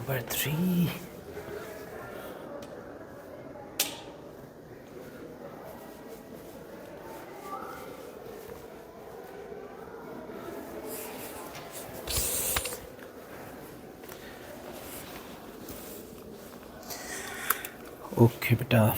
Number 3. Okay बेटा,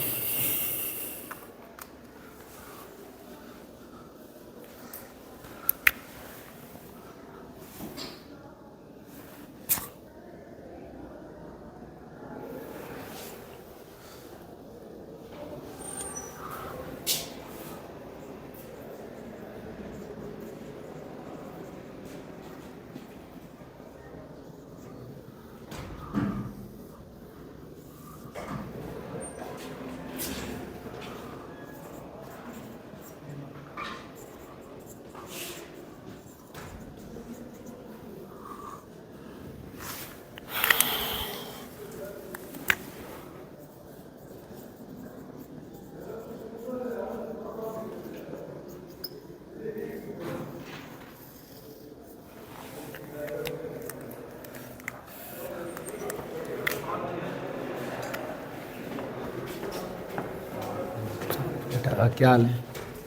क्या हाल है?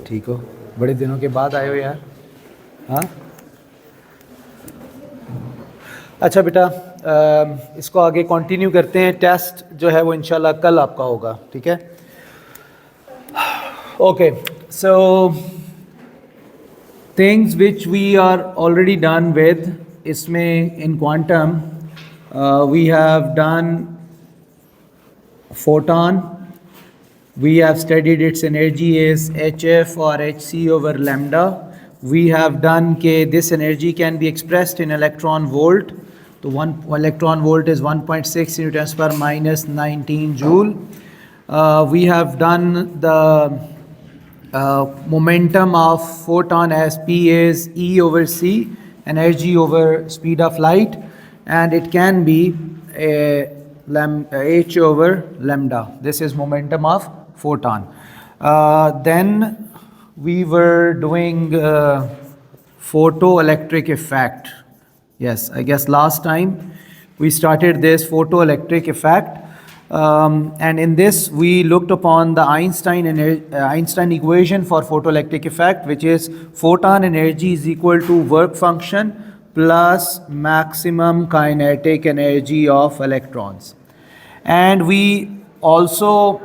ठीक हो? बड़े दिनों के बाद आए हो यार। हाँ, अच्छा बेटा, इसको आगे कंटिन्यू करते हैं। टेस्ट जो है वो इंशाल्लाह कल आपका होगा, ठीक है? Okay, so things which we are already done with, इसमें in quantum we have done photon. We have studied its energy is hf or hc over lambda. We have done this energy can be expressed in electron volt. So 1 electron volt is 1.6 into 10 power minus 19 joule. We have done the momentum of photon as p is e over c, energy over speed of light, and it can be h over lambda. This is momentum of photon. Then we were doing photoelectric effect. Yes, I guess last time we started this photoelectric effect, and in this we looked upon the Einstein equation for photoelectric effect, which is photon energy is equal to work function plus maximum kinetic energy of electrons. And we also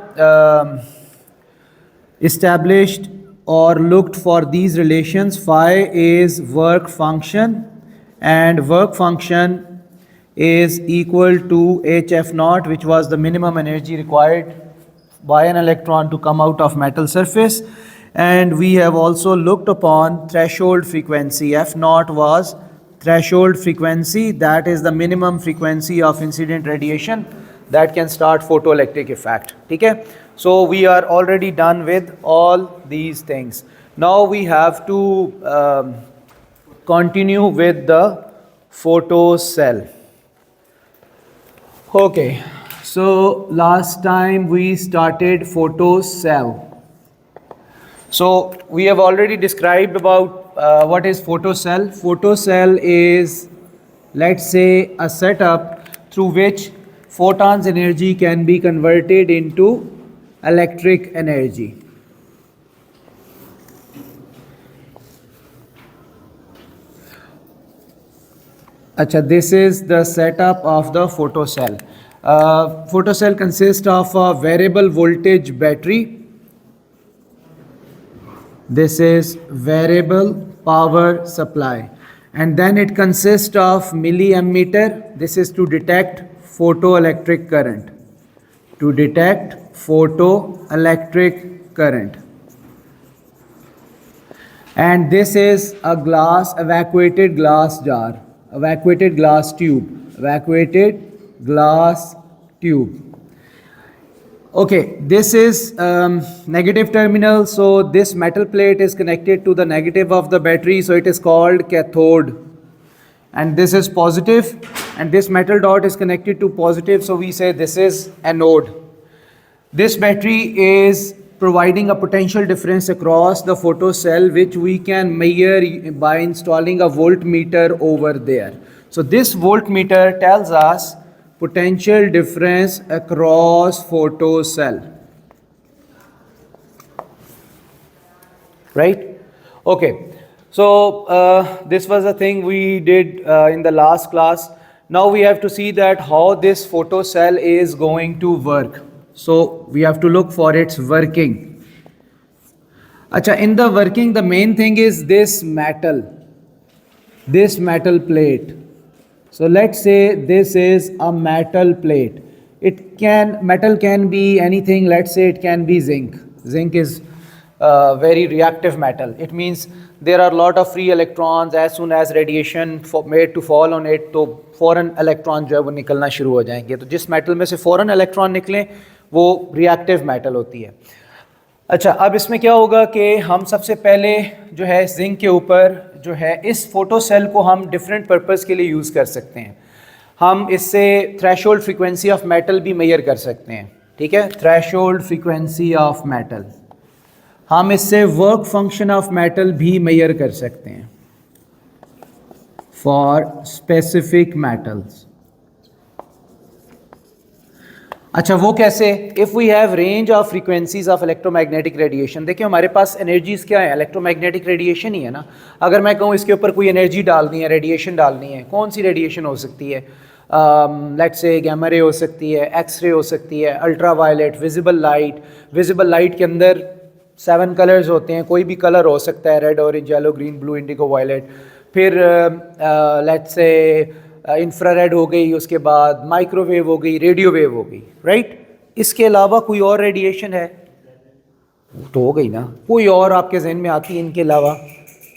established or looked for these relations. Phi is work function and work function is equal to hf naught, which was the minimum energy required by an electron to come out of metal surface. And we have also looked upon threshold frequency. F naught was threshold frequency, that is the minimum frequency of incident radiation that can start photoelectric effect. Okay, so we are already done with all these things. Now we have to continue with the photocell. Okay, so last time we started photocell. So we have already described about what is photocell. Photocell is, let's say, a setup through which photons energy can be converted into electric energy. Acha, this is the setup of the photocell. Photocell consists of a variable voltage battery. This is variable power supply. And then it consists of milliammeter. This is to detect photoelectric current. To detect photoelectric current. And this is a glass, evacuated glass jar, evacuated glass tube, evacuated glass tube. Okay, this is negative terminal, so this metal plate is connected to the negative of the battery, so it is called cathode. And this is positive, and this metal dot is connected to positive, so we say this is anode. This battery is providing a potential difference across the photocell, which we can measure by installing a voltmeter over there. So this voltmeter tells us potential difference across photocell. Right? Okay. So this was a thing we did in the last class. Now we have to see that how this photocell is going to work. So we have to look for its working. Acha, in the working, the main thing is this metal plate. So let's say this is a metal plate. Metal can be anything. Let's say it can be zinc. Zinc is very reactive metal. It means there are a lot of free electrons. As soon as radiation made to fall on it, तो फौरन electron जो है वो निकलना शुरू हो जाएंगे. तो जिस मेटल में से फौरन इलेक्ट्रॉन निकलें वो रिएक्टिव मेटल होती है. अच्छा, अब इसमें क्या होगा कि हम सबसे पहले जो है जिंक के ऊपर जो है इस फोटो सेल को हम डिफरेंट पर्पस के लिए यूज़ कर सकते हैं. हम इससे थ्रेशोल्ड फ्रीक्वेंसी ऑफ मेटल भी मेजर कर सकते हैं. ठीक है, थ्रेशोल्ड फ्रीक्वेंसी ऑफ मेटल. हम इससे वर्क फंक्शन ऑफ मेटल भी मेजर कर सकते हैं फॉर स्पेसिफिक मेटल्स. अच्छा, वो कैसे? If we have range of frequencies of electromagnetic radiation. देखिए हमारे पास एनर्जीज क्या है? इलेक्ट्रोमैग्नेटिक रेडिएशन ही है ना. अगर मैं कहूँ इसके ऊपर कोई एनर्जी डालनी है, रेडिएशन डालनी है, कौन सी रेडिएशन हो सकती है? लेट्स से गैमा रे हो सकती है, एक्स रे हो सकती है, ultraviolet, visible light. Visible light के अंदर 7 कलर्स होते हैं, कोई भी कलर हो सकता है, red, orange, yellow, green, blue, indigo, violet. फिर लेट्स से इंफ्रारेड हो गई, उसके बाद माइक्रोवेव हो गई, रेडियो वेव हो गई. राइट? इसके अलावा कोई और रेडिएशन है तो हो गई ना. कोई और आपके जहन में आती है इनके अलावा?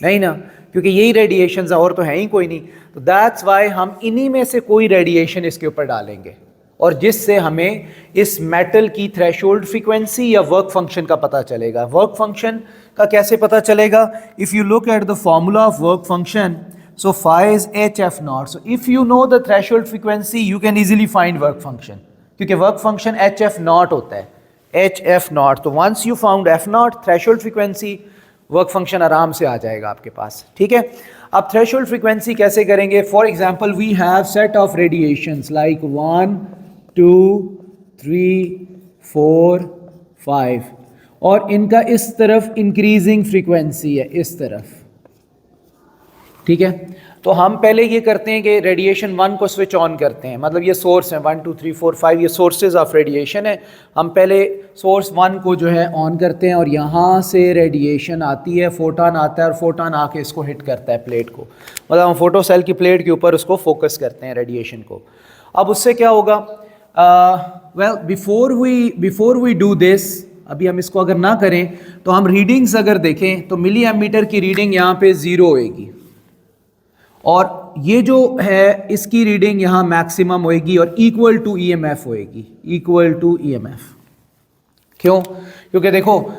नहीं ना, क्योंकि यही रेडिएशन और तो है ही कोई नहीं. तो दैट्स वाई हम इन्हीं में से कोई रेडिएशन इसके ऊपर डालेंगे और जिससे हमें इस मेटल की थ्रेशोल्ड फ्रीक्वेंसी या वर्क फंक्शन का पता चलेगा. वर्क फंक्शन का कैसे पता चलेगा? If you look at the formula of work function, so phi is hf naught. So if you know the threshold frequency, you can easily find work function, क्योंकि work function hf naught होता है, hf naught. तो once you found f naught threshold frequency, work function आराम से आ जाएगा आपके पास. ठीक है, अब threshold frequency कैसे करेंगे? For example, we have set of radiations like 1, 2, 3, 4, 5 और इनका इस तरफ इंक्रीजिंग फ्रीक्वेंसी है, इस तरफ. ठीक है, तो हम पहले ये करते हैं कि रेडिएशन 1 को स्विच ऑन करते हैं. मतलब ये सोर्स है 1, 2, 3, 4, 5, ये सोर्सेज ऑफ रेडिएशन है. हम पहले सोर्स 1 को जो है ऑन करते हैं और यहाँ से रेडिएशन आती है, फोटॉन आता है और फोटॉन आके इसको हिट करता है प्लेट को. मतलब हम फोटो सेल की प्लेट के ऊपर उसको फोकस करते हैं रेडिएशन को. अब उससे क्या होगा? Well, before we do this, अभी हम इसको अगर ना करें तो हम रीडिंग्स अगर देखें तो मिली एमीटर की रीडिंग यहाँ पे 0 होएगी और ये जो है इसकी रीडिंग यहाँ मैक्सिमम होएगी और इक्वल टू ईएमएफ होएगी, इक्वल टू ईएमएफ. क्यों? क्योंकि देखो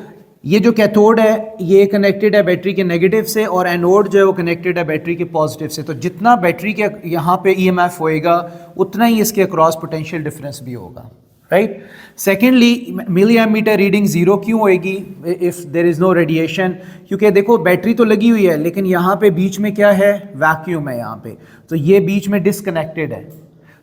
ये जो कैथोड है ये कनेक्टेड है बैटरी के नेगेटिव से और एनोड जो है वो कनेक्टेड है बैटरी के पॉजिटिव से. तो जितना बैटरी के यहाँ पे ईएमएफ होएगा उतना ही इसके अक्रॉस पोटेंशियल डिफरेंस भी होगा. Right? Secondly, milliammeter reading 0 क्यों होएगी if there is no radiation? क्योंकि देखो बैटरी तो लगी हुई है लेकिन यहाँ पे बीच में क्या है? वैक्यूम है यहाँ पे. तो ये बीच में डिसकनेक्टेड है.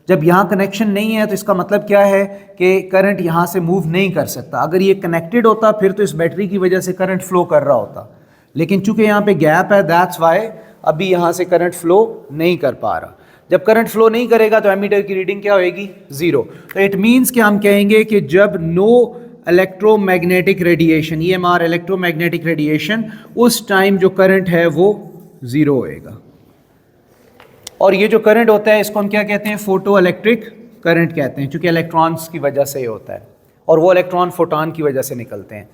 जब यहाँ कनेक्शन नहीं है तो इसका मतलब क्या है कि करंट यहाँ से मूव नहीं कर सकता. अगर ये कनेक्टेड होता फिर तो इस बैटरी की वजह से करंट फ्लो कर रहा होता, लेकिन चूंकि यहाँ पे गैप है, दैट्स वाई अभी यहाँ से करंट फ्लो नहीं कर पा रहा. जब करंट फ्लो नहीं करेगा तो एमीटर की रीडिंग क्या होएगी? 0. तो इट मीन्स कि हम कहेंगे कि जब no electromagnetic radiation, EMR electromagnetic radiation, उस टाइम जो करंट है वो 0 होएगा. और ये जो करंट होता है इसको हम क्या कहते हैं? फोटो इलेक्ट्रिक करंट कहते हैं, क्योंकि इलेक्ट्रॉन्स की वजह से ये होता है और वो इलेक्ट्रॉन फोटॉन की वजह से निकलते हैं.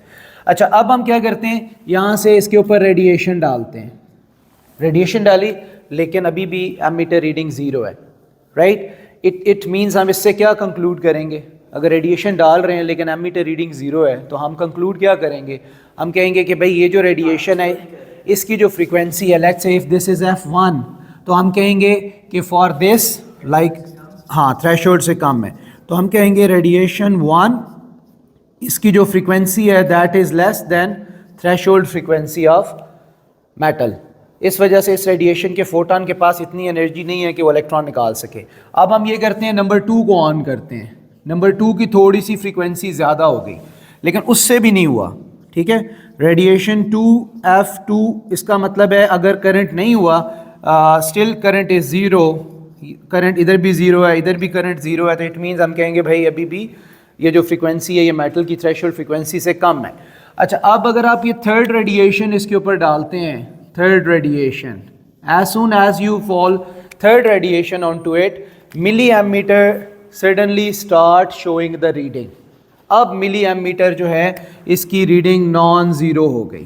अच्छा, अब हम क्या करते हैं? यहाँ से इसके ऊपर रेडिएशन डालते हैं. रेडिएशन डाली लेकिन अभी भी एमीटर रीडिंग 0 है. राइट? इट मीन्स हम इससे क्या कंक्लूड करेंगे? अगर रेडिएशन डाल रहे हैं लेकिन एमीटर रीडिंग 0 है तो हम कंक्लूड क्या करेंगे? हम कहेंगे कि भाई ये जो रेडिएशन है इसकी जो फ्रीक्वेंसी है, let's say if this is f1, तो हम कहेंगे कि फॉर दिस लाइक, हाँ, थ्रेशोल्ड से कम है, तो हम कहेंगे रेडिएशन 1 इसकी जो फ्रीक्वेंसी है that is less than threshold frequency of metal. इस वजह से इस रेडिएशन के फोटॉन के पास इतनी एनर्जी नहीं है कि वो इलेक्ट्रॉन निकाल सके। अब हम ये करते हैं, नंबर 2 को ऑन करते हैं। नंबर 2 की थोड़ी सी फ्रीक्वेंसी ज़्यादा हो गई, लेकिन उससे भी नहीं हुआ, ठीक है। रेडिएशन 2F2, इसका मतलब है अगर करंट नहीं हुआ, still current is zero, current इधर भी ज़ीरो है, इधर भी करंट ज़ीरो है, तो इट मीन्स हम कहेंगे भाई अभी भी ये जो फ्रीक्वेंसी है ये मेटल की थ्रेशोल्ड फ्रीक्वेंसी से कम है। अच्छा, अब अगर आप ये थर्ड रेडिएशन इसके ऊपर डालते हैं, third radiation, as soon as you fall third radiation onto it, milliammeter suddenly start showing the reading। अब milliammeter जो है इसकी रीडिंग नॉन ज़ीरो हो गई,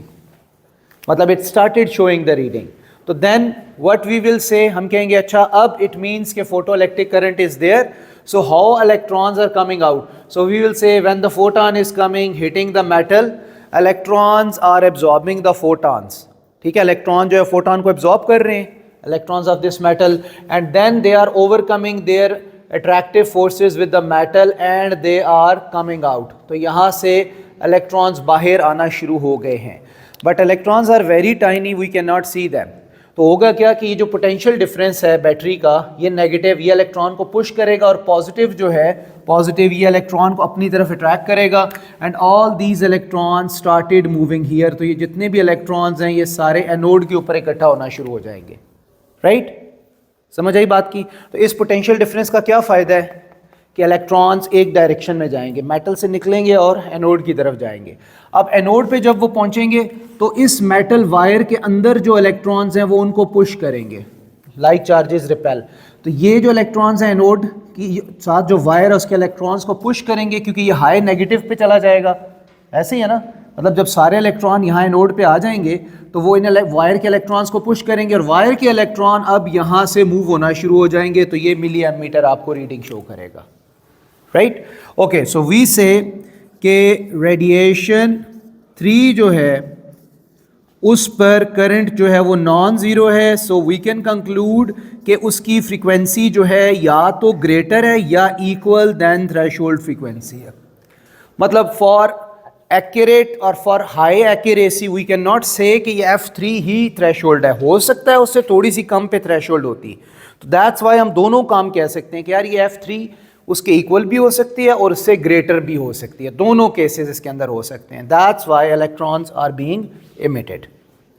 मतलब it started showing the reading. तो then what we will say, हम कहेंगे अच्छा अब इट मीन्स के photo electric current is there, so how electrons are coming out? So we will say when the photon is coming hitting the metal, electrons are absorbing the photons, ठीक है, electron जो है photon को absorb कर रहे हैं, electrons of this metal, and then they are overcoming their attractive forces with the metal and they are coming out। तो यहाँ से electrons बाहर आना शुरू हो गए हैं, but electrons are very tiny, we cannot see them। तो होगा क्या कि ये जो पोटेंशियल डिफरेंस है बैटरी का, ये नेगेटिव ये इलेक्ट्रॉन को पुश करेगा और पॉजिटिव जो है, पॉजिटिव ये इलेक्ट्रॉन को अपनी तरफ अट्रैक्ट करेगा, and all these electron started moving here. तो ये जितने भी इलेक्ट्रॉन्स हैं ये सारे एनोड के ऊपर इकट्ठा होना शुरू हो जाएंगे, राइट? समझ आई बात की? तो इस पोटेंशियल डिफरेंस का क्या फ़ायदा है कि इलेक्ट्रॉन्स एक डायरेक्शन में जाएंगे, मेटल से निकलेंगे और एनोड की तरफ जाएंगे। अब एनोड पे जब वो पहुंचेंगे तो इस मेटल वायर के अंदर जो इलेक्ट्रॉन्स हैं वो उनको पुश करेंगे, लाइक चार्जेस रिपेल। तो ये जो इलेक्ट्रॉन्स हैं एनोड की साथ जो वायर है उसके इलेक्ट्रॉन्स को पुश करेंगे, क्योंकि ये हाई नेगेटिव पे चला जाएगा, ऐसे ही है ना, मतलब जब सारे इलेक्ट्रॉन यहाँ एनोड पे आ जाएंगे तो वो इन वायर के इलेक्ट्रॉन्स को पुश करेंगे और वायर के इलेक्ट्रॉन अब यहाँ से मूव होना शुरू हो जाएंगे। तो ये मिली एमीटर आपको रीडिंग शो करेगा, राइट? ओके, सो वी से के रेडिएशन 3 जो है उस पर करंट जो है वो नॉन ज़ीरो है। सो वी कैन कंक्लूड कि उसकी फ्रीक्वेंसी जो है या तो ग्रेटर है या इक्वल देन थ्रेशोल्ड फ्रीक्वेंसी है। मतलब फॉर एक्यूरेट और for high accuracy we can not say कि ये F3 ही थ्रेशोल्ड है, हो सकता है उससे थोड़ी सी कम पे थ्रेशोल्ड होती। तो दैट्स वाई हम दोनों काम कह सकते हैं कि यार ये F3 उसके इक्वल भी हो सकती है और उससे ग्रेटर भी हो सकती है, दोनों केसेस इसके अंदर हो सकते हैं। That's why electrons are being emitted,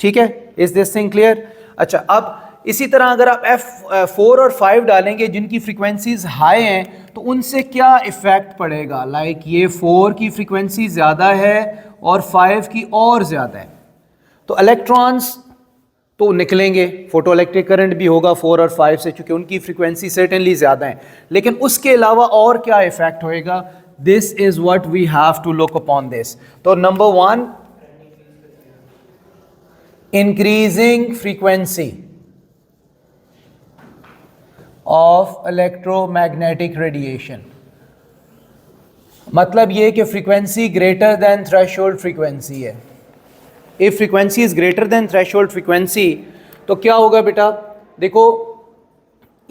ठीक है? Is this thing clear? अच्छा, अब इसी तरह अगर आप F4 और 5 डालेंगे जिनकी फ्रीक्वेंसीज हाई हैं तो उनसे क्या इफेक्ट पड़ेगा? लाइक ये 4 की फ्रीक्वेंसी ज़्यादा है और 5 की और ज़्यादा है, तो इलेक्ट्रॉन्स तो निकलेंगे, फोटो इलेक्ट्रिक करंट भी होगा 4 और 5 से, चूंकि उनकी फ्रीक्वेंसी सर्टेनली ज़्यादा है। लेकिन उसके अलावा और क्या इफेक्ट होएगा? This is what we have to look upon this. तो number 1, increasing frequency of electromagnetic radiation, मतलब ये कि frequency greater than threshold frequency है। If frequency is greater than threshold frequency तो क्या होगा बेटा? देखो,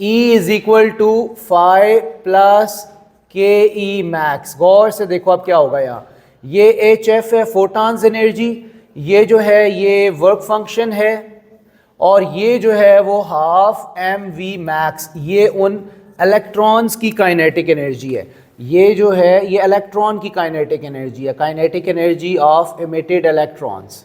E is equal to 5 plus KE max. गौर से देखो अब क्या होगा यहाँ, ये HF है फोटॉन्स एनर्जी, ये जो है ये वर्क फंक्शन है, और ये जो है वो हाफ mv मैक्स, ये उन इलेक्ट्रॉन्स की काइनेटिक एनर्जी है। ये जो है ये इलेक्ट्रॉन की काइनेटिक एनर्जी है, kinetic energy of emitted electrons.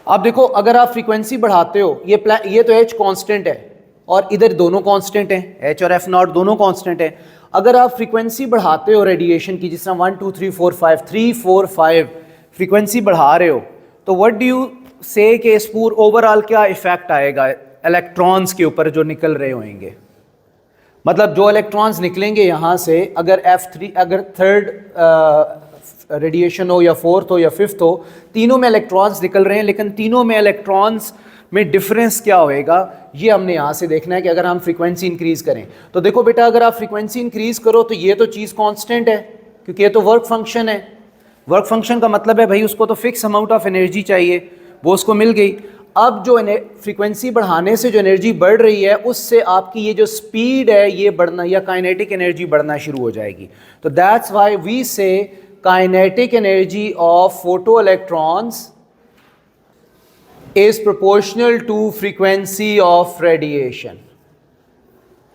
अब देखो, अगर आप फ्रीक्वेंसी बढ़ाते हो, ये तो H कांस्टेंट है और इधर दोनों कांस्टेंट हैं, H और F नॉट दोनों कांस्टेंट हैं। अगर आप फ्रीक्वेंसी बढ़ाते हो रेडिएशन की, जिस तरह 1 2 3 4 5 3 4 5 फ्रीक्वेंसी बढ़ा रहे हो, तो व्हाट डू यू से कि इस पूरे ओवरऑल क्या इफेक्ट आएगा इलेक्ट्रॉन्स के ऊपर जो निकल रहे होंगे? मतलब जो इलेक्ट्रॉन्स निकलेंगे यहाँ से, अगर F3 अगर थर्ड रेडिएशन हो या फोर्थ हो या फिफ्थ हो, तीनों में इलेक्ट्रॉन्स निकल रहे हैं, लेकिन तीनों में इलेक्ट्रॉन्स में डिफरेंस क्या होएगा ये हमने यहाँ से देखना है कि अगर हम फ्रीक्वेंसी इंक्रीज़ करें। तो देखो बेटा, अगर आप फ्रीक्वेंसी इंक्रीज़ करो तो ये तो चीज़ कांस्टेंट है, क्योंकि ये तो वर्क फंक्शन है। वर्क फंक्शन का मतलब है भाई उसको तो फिक्स अमाउंट ऑफ एनर्जी चाहिए, वो उसको मिल गई। अब जो फ्रीक्वेंसी बढ़ाने से जो एनर्जी बढ़ रही है उससे आपकी ये जो स्पीड है ये बढ़ना, या काइनेटिक एनर्जी बढ़ना शुरू हो जाएगी। तो दैट्स व्हाई वी से kinetic energy of photo electrons is proportional to frequency of radiation,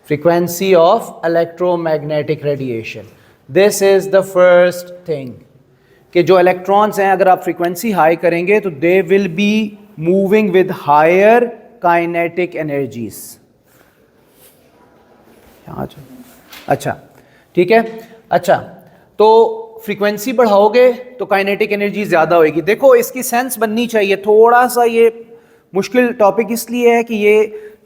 frequency of electromagnetic radiation. This is the first thing कि जो इलेक्ट्रॉन्स हैं अगर आप फ्रीक्वेंसी हाई करेंगे तो they will be moving with higher kinetic energies. अच्छा ठीक है. अच्छा तो फ्रीक्वेंसी बढ़ाओगे तो काइनेटिक एनर्जी ज़्यादा होगी. देखो इसकी सेंस बननी चाहिए. थोड़ा सा ये मुश्किल टॉपिक इसलिए है कि ये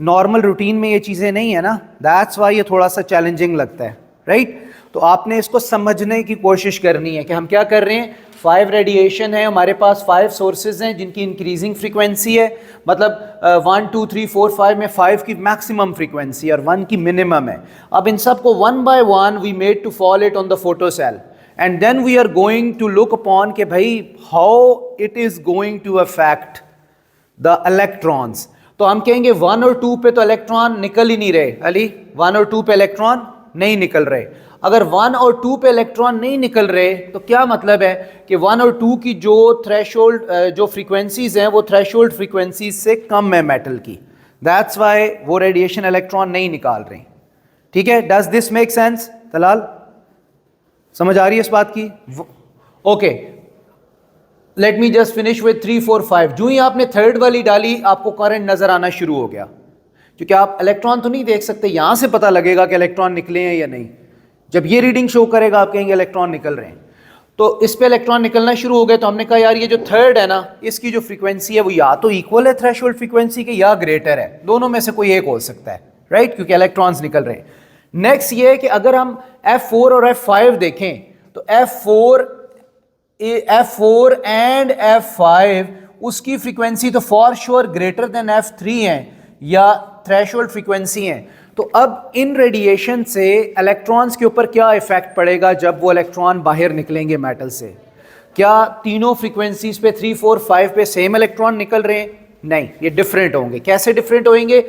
नॉर्मल रूटीन में ये चीज़ें नहीं है ना, दैट्स वाई ये थोड़ा सा चैलेंजिंग लगता है, राइट? तो आपने इसको समझने की कोशिश करनी है कि हम क्या कर रहे हैं. 5 रेडिएशन है हमारे पास, 5 सोर्सेज हैं जिनकी इंक्रीजिंग फ्रीक्वेंसी है, मतलब 1 2 3 4 5 में 5 की मैक्सिमम फ्रीक्वेंसी और 1 की मिनिमम है. अब इन सब को 1 by 1 we made to fall it on the photo cell and then we are going to look upon कि भाई how it is going to affect the electrons. तो हम कहेंगे 1 और 2 पे तो इलेक्ट्रॉन निकल ही नहीं रहे. अली 1 और 2 पे इलेक्ट्रॉन नहीं निकल रहे. अगर 1 और 2 पे इलेक्ट्रॉन नहीं निकल रहे तो क्या मतलब है कि 1 और 2 की जो थ्रेशोल्ड जो फ्रीक्वेंसीज हैं वो थ्रेशोल्ड फ्रीक्वेंसीज से कम है मेटल की. दैट्स वाई वो रेडिएशन इलेक्ट्रॉन नहीं निकाल रहे. ठीक है. Does this make sense Talal? समझ आ रही है इस बात की? Okay, let me just finish with 3 4 5. जो ही आपने थर्ड वाली डाली आपको करंट नजर आना शुरू हो गया, क्योंकि आप इलेक्ट्रॉन तो नहीं देख सकते. यहां से पता लगेगा कि इलेक्ट्रॉन निकले हैं या नहीं. जब ये रीडिंग शो करेगा आप कहेंगे इलेक्ट्रॉन निकल रहे हैं. तो इस पे इलेक्ट्रॉन निकलना शुरू हो गए. तो हमने कहा यार ये जो थर्ड है ना इसकी जो फ्रीक्वेंसी है वो या तो इक्वल है थ्रेशोल्ड फ्रीक्वेंसी के या ग्रेटर है. दोनों में से कोई एक हो सकता है, राइट? क्योंकि इलेक्ट्रॉन्स निकल रहे हैं. नेक्स्ट ये है कि अगर हम F4 और F5 देखें तो F4 एंड F5 उसकी फ्रीक्वेंसी तो for sure greater than F3 है या थ्रेशोल्ड फ्रीक्वेंसी है. तो अब इन रेडिएशन से इलेक्ट्रॉन्स के ऊपर क्या इफेक्ट पड़ेगा जब वो इलेक्ट्रॉन बाहर निकलेंगे मेटल से? क्या तीनों फ्रीक्वेंसीज पे 3 4 5 पे सेम इलेक्ट्रॉन निकल रहे हैं? नहीं, ये डिफरेंट होंगे. कैसे डिफरेंट होंगे?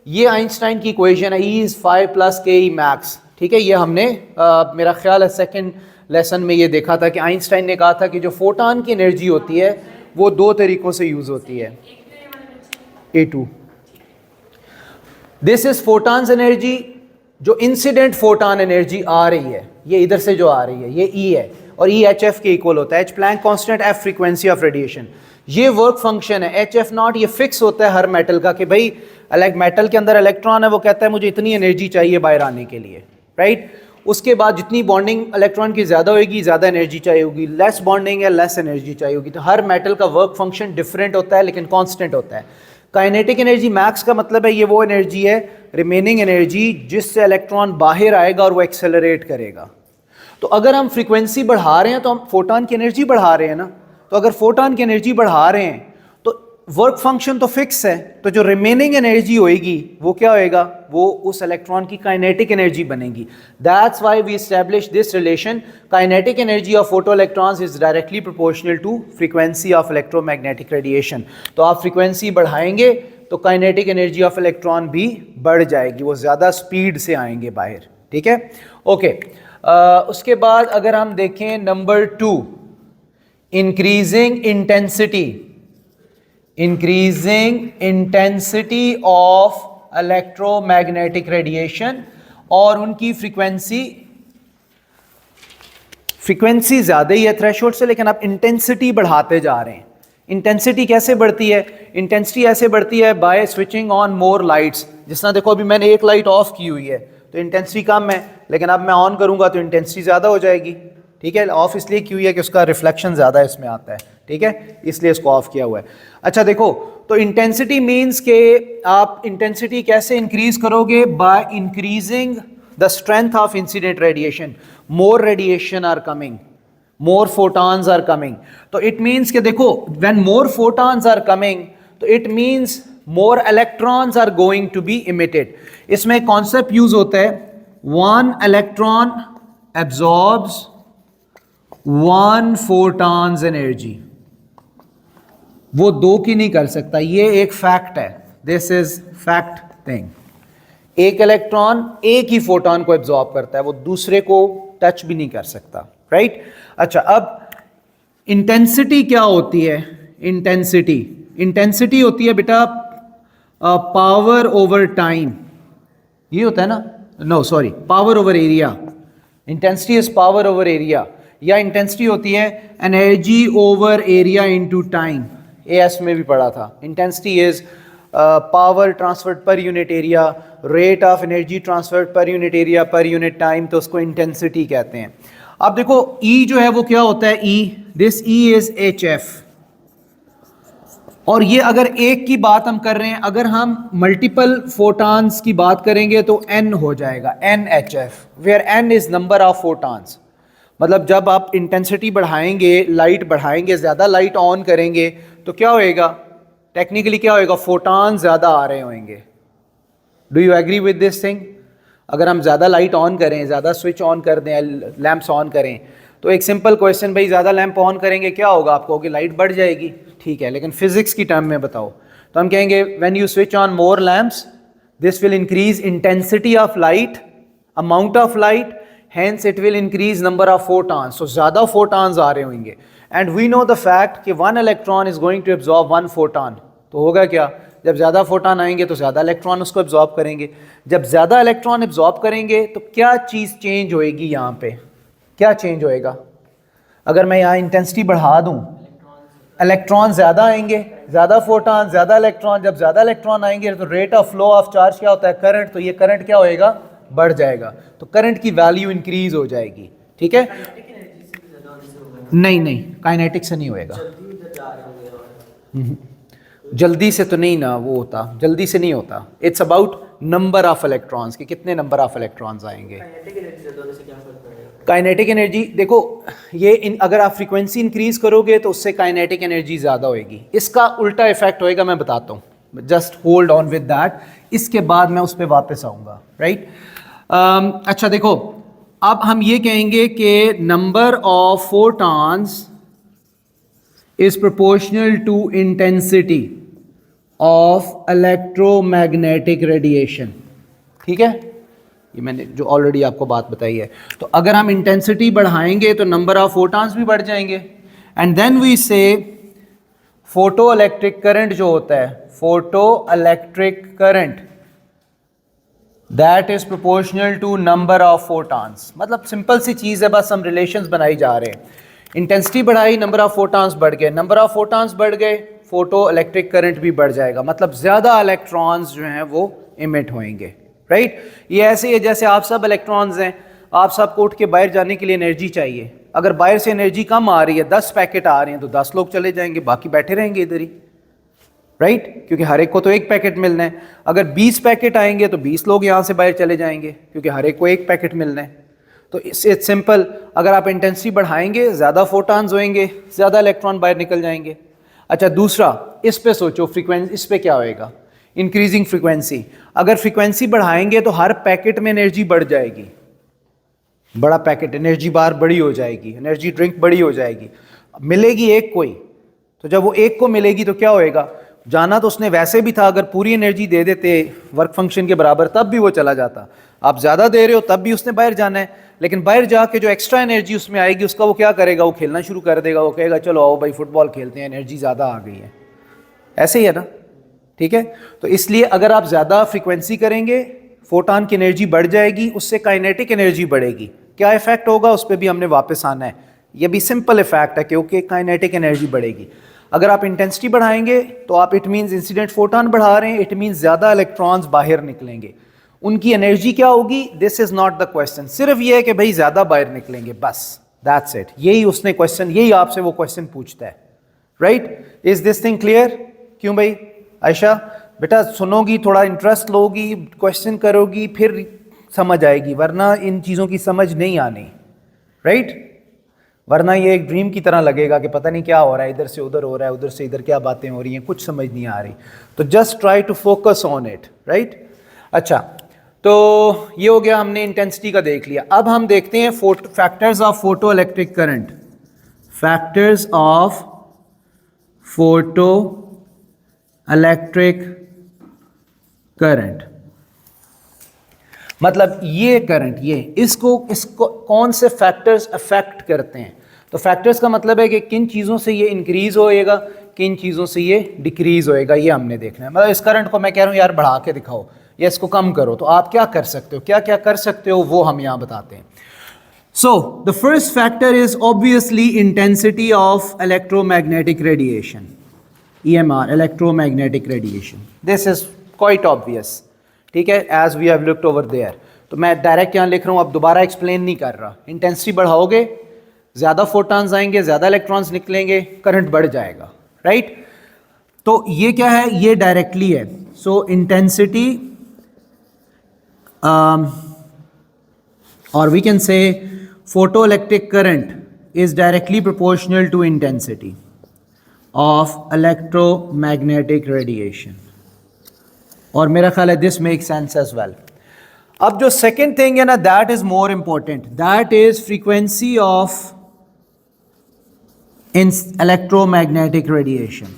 ये आइंस्टाइन की इक्वेशन है, E is 5 + ke max. ठीक है, ये हमने मेरा ख्याल है सेकंड लेसन में ये देखा था कि आइंस्टाइन ने कहा था कि जो फोटॉन की एनर्जी होती है वो 2 तरीकों से यूज होती है. A2 this is photons energy. जो इंसिडेंट फोटॉन एनर्जी आ रही है ये इधर से जो आ रही है ये E है और E HF के इक्वल होता है. H Planck constant, F frequency of radiation. ये वर्क फंक्शन है. HF0 ये फिक्स होता है हर मेटल का कि भाई मेटल के अंदर इलेक्ट्रॉन है वो कहता है मुझे इतनी एनर्जी चाहिए बाहर आने के लिए, राइट? उसके बाद जितनी बॉन्डिंग इलेक्ट्रॉन की ज़्यादा होगी ज़्यादा एनर्जी चाहिए होगी, लेस बॉन्डिंग है लेस एनर्जी चाहिए होगी. तो हर मेटल का वर्क फंक्शन डिफरेंट होता है लेकिन कांस्टेंट होता है. काइनेटिक एनर्जी मैक्स का मतलब है ये वो एनर्जी है, रिमेनिंग एनर्जी, जिससे इलेक्ट्रॉन बाहर आएगा और वो एक्सेलरेट करेगा. तो अगर हम फ्रीक्वेंसी बढ़ा रहे हैं तो हम फोटॉन की एनर्जी बढ़ा रहे हैं ना. तो अगर फोटॉन की एनर्जी बढ़ा रहे हैं तो वर्क फंक्शन तो फिक्स है, तो जो रिमेनिंग एनर्जी होएगी वो क्या होएगा? वो उस इलेक्ट्रॉन की काइनेटिक एनर्जी बनेगी. That's why we establish this relation. Kinetic energy of photoelectrons is directly proportional to frequency of electromagnetic radiation. तो आप फ्रीक्वेंसी बढ़ाएंगे तो काइनेटिक एनर्जी ऑफ इलेक्ट्रॉन भी बढ़ जाएगी, वो ज़्यादा स्पीड से आएंगे बाहर. ठीक है, ओके. उसके बाद अगर हम देखें number 2, increasing intensity of electromagnetic radiation और उनकी फ्रीक्वेंसी ज़्यादा ही है थ्रेशोल्ड से, लेकिन आप इंटेंसिटी बढ़ाते जा रहे हैं. इंटेंसिटी कैसे बढ़ती है? इंटेंसिटी ऐसे बढ़ती है by switching on more lights. जिस तरह देखो अभी मैंने एक लाइट ऑफ की हुई है तो इंटेंसिटी कम है, लेकिन अब मैं ऑन करूंगा तो इंटेंसिटी ज़्यादा हो जाएगी. ठीक है, ऑफ इसलिए की हुई है कि उसका रिफ्लेक्शन ज़्यादा इसमें आता है. ठीक है, इसलिए इसको ऑफ किया हुआ है. अच्छा देखो, तो इंटेंसिटी मीन्स के आप इंटेंसिटी कैसे इंक्रीज करोगे? By increasing the strength of incident radiation. More radiation are coming, more photons are coming. तो इट मीन्स के देखो when more photons are coming तो it means more electrons are going to be emitted. इसमें एक concept use होता है, 1 electron absorbs 1 photons energy. वो 2 की नहीं कर सकता, ये एक फैक्ट है. This is fact thing. एक इलेक्ट्रॉन एक ही फोटॉन को एब्जॉर्ब करता है, वो दूसरे को टच भी नहीं कर सकता, राइट? अच्छा, अब इंटेंसिटी क्या होती है? इंटेंसिटी होती है बेटा पावर ओवर टाइम, ये होता है ना, no sorry, power over area. Intensity is power over area, या इंटेंसिटी होती है energy over area into time. AS में भी पढ़ा था, intensity is power transferred per unit area, rate of energy transferred per unit area per unit time, तो उसको intensity कहते हैं। अब देखो E जो है वो क्या होता है, E, this E is HF। और ये अगर एक की बात हम कर रहे हैं, अगर हम मल्टीपल फोटॉन्स की बात करेंगे तो N हो जाएगा, NHF, where N is number of photons. मतलब जब आप इंटेंसिटी बढ़ाएंगे, लाइट बढ़ाएंगे, ज़्यादा लाइट ऑन करेंगे तो क्या होएगा, टेक्निकली क्या होएगा, फोटॉन ज़्यादा आ रहे होंगे। Do you agree with this thing? अगर हम ज़्यादा लाइट ऑन करें, ज़्यादा स्विच ऑन कर दें, लैंप्स ऑन करें, तो एक सिंपल क्वेश्चन, भाई ज़्यादा लैंप ऑन करेंगे क्या होगा, आपको कि लाइट बढ़ जाएगी, ठीक है। लेकिन फिजिक्स की टर्म में बताओ तो हम कहेंगे when you switch on more lamps this will increase intensity of light, amount of light, hence it will increase number of photons, so ज़्यादा photons आ रहे होंगे। and we know the fact कि one electron is going to absorb one photon, तो होगा क्या, जब ज़्यादा photon आएंगे तो ज़्यादा इलेक्ट्रॉन उसको एब्जॉर्ब करेंगे। जब ज़्यादा इलेक्ट्रॉन एब्जॉर्ब करेंगे तो क्या चीज़ चेंज होएगी, यहाँ पे क्या चेंज होएगा, अगर मैं यहाँ इंटेंसिटी बढ़ा दूँ, इलेक्ट्रॉन ज़्यादा आएंगे, ज़्यादा फोटॉन, ज़्यादा इलेक्ट्रॉन, जब ज़्यादा इलेक्ट्रॉन आएंगे तो rate of flow of charge क्या होता है, करंट, तो ये करंट क्या होएगा, बढ़ जाएगा, तो करंट की वैल्यू इंक्रीज हो जाएगी, ठीक है। नहीं नहीं, काइनेटिक से नहीं होएगा, जल्दी से तो नहीं ना वो होता, जल्दी से नहीं होता, it's about number of electrons, कि कितने नंबर ऑफ इलेक्ट्रॉन्स आएंगे। काइनेटिक एनर्जी देखो, ये अगर आप फ्रीक्वेंसी इंक्रीज करोगे तो उससे काइनेटिक एनर्जी ज़्यादा होएगी, इसका उल्टा इफेक्ट होएगा, मैं बताता हूँ, just hold on with that, इसके बाद मैं उस पर वापस आऊँगा, राइट। अच्छा देखो, अब हम ये कहेंगे कि number of photons is proportional to intensity of electromagnetic radiation, ठीक है, ये मैंने जो ऑलरेडी आपको बात बताई है। तो अगर हम इंटेंसिटी बढ़ाएंगे तो नंबर ऑफ फोटॉन्स भी बढ़ जाएंगे, and then we say photo electric current जो होता है, photo electric current that is proportional to number of photons. मतलब सिंपल सी चीज़ है, बस हम रिलेशंस बनाई जा रहे हैं, इंटेंसिटी बढ़ाई, नंबर ऑफ फोटॉन्स बढ़ गए, नंबर ऑफ फोटॉन्स बढ़ गए, फोटो इलेक्ट्रिक करंट भी बढ़ जाएगा, मतलब ज़्यादा इलेक्ट्रॉन्स जो हैं वो इमिट होंगे, राइट। ये ऐसे ही है जैसे आप सब इलेक्ट्रॉन्स हैं, आप सबको उठ के बाहर जाने के लिए एनर्जी चाहिए, अगर बाहर से एनर्जी कम आ रही है, 10 पैकेट आ रहे हैं तो 10 लोग चले जाएंगे, बाकी बैठे रहेंगे इधर ही, राइट, क्योंकि हर एक को तो एक पैकेट मिलना है। अगर 20 पैकेट आएंगे तो 20 लोग यहाँ से बाहर चले जाएंगे, क्योंकि हर एक को एक पैकेट मिलना है। तो इट्स सिंपल, अगर आप इंटेंसिटी बढ़ाएंगे ज़्यादा फोटॉन्स होएंगे, ज़्यादा इलेक्ट्रॉन बाहर निकल जाएंगे। अच्छा दूसरा, इस पे सोचो, फ्रीक्वेंसी, इस पे क्या होएगा, इंक्रीजिंग फ्रीक्वेंसी, अगर फ्रीक्वेंसी बढ़ाएंगे तो हर पैकेट में एनर्जी बढ़ जाएगी, बड़ा पैकेट, एनर्जी बार बड़ी हो जाएगी, एनर्जी ड्रिंक बड़ी हो जाएगी, मिलेगी एक को ही, तो जब वो एक को मिलेगी तो क्या होएगा, जाना तो उसने वैसे भी था, अगर पूरी एनर्जी दे देते वर्क फंक्शन के बराबर तब भी वो चला जाता, आप ज़्यादा दे रहे हो तब भी उसने बाहर जाना है, लेकिन बाहर जाके जो एक्स्ट्रा एनर्जी उसमें आएगी उसका वो क्या करेगा, वो खेलना शुरू कर देगा, वो कहेगा चलो आओ भाई फुटबॉल खेलते हैं, एनर्जी ज़्यादा आ गई है, ऐसे ही है ना, ठीक है। तो इसलिए अगर आप ज़्यादा फ्रीक्वेंसी करेंगे, फोटॉन की एनर्जी बढ़ जाएगी, उससे काइनेटिक एनर्जी बढ़ेगी, क्या इफेक्ट होगा उस पर भी हमने वापस आना है, ये भी सिंपल इफेक्ट है, क्योंकि काइनेटिक एनर्जी बढ़ेगी। अगर आप इंटेंसिटी बढ़ाएंगे तो आप इट मीन्स इंसिडेंट फोटॉन बढ़ा रहे हैं, इट मीन्स ज़्यादा इलेक्ट्रॉन्स बाहर निकलेंगे, उनकी एनर्जी क्या होगी, this is not the question, सिर्फ ये है कि भाई ज़्यादा बाहर निकलेंगे, बस दैट्स इट, यही उसने क्वेश्चन, यही आपसे वो क्वेश्चन पूछता है, right. Is this thing clear? क्यों भाई आयशा, बेटा सुनोगी, थोड़ा इंटरेस्ट लोगी, क्वेश्चन करोगी, फिर समझ आएगी, वरना इन चीज़ों की समझ नहीं आनी, राइट। वरना ये एक ड्रीम की तरह लगेगा कि पता नहीं क्या हो रहा है, इधर से उधर हो रहा है, उधर से इधर क्या बातें हो रही हैं, कुछ समझ नहीं आ रही, तो just try to focus on it, right. अच्छा, तो ये हो गया, हमने इंटेंसिटी का देख लिया। अब हम देखते हैं factors of photo electric current, factors of photo electric current, मतलब ये करंट, ये इसको कौन से फैक्टर्स अफेक्ट करते हैं। तो फैक्टर्स का मतलब है कि किन चीज़ों से ये इंक्रीज होएगा, किन चीज़ों से ये डिक्रीज़ होएगा, ये हमने देखना है। मतलब इस करंट को मैं कह रहा हूँ यार बढ़ा के दिखाओ या इसको कम करो, तो आप क्या कर सकते हो, क्या क्या कर सकते हो वो हम यहाँ बताते हैं। So, the first factor is obviously intensity of electromagnetic radiation. EMR, electromagnetic radiation. This is quite obvious. ठीक है, as we have looked over there. तो मैं डायरेक्ट यहाँ लिख रहा हूँ, अब दोबारा एक्सप्लेन नहीं कर रहा। इंटेंसिटी बढ़ाओगे, ज़्यादा फोटॉन्स आएंगे, ज़्यादा इलेक्ट्रॉन्स निकलेंगे, करंट बढ़ जाएगा, राइट? तो ये क्या है, ये डायरेक्टली है। सो intensity or we can say photoelectric current is directly proportional to intensity of electromagnetic radiation. और मेरा ख्याल है this makes sense as well. अब जो second thing है ना, that is more important. That is frequency of electromagnetic radiation.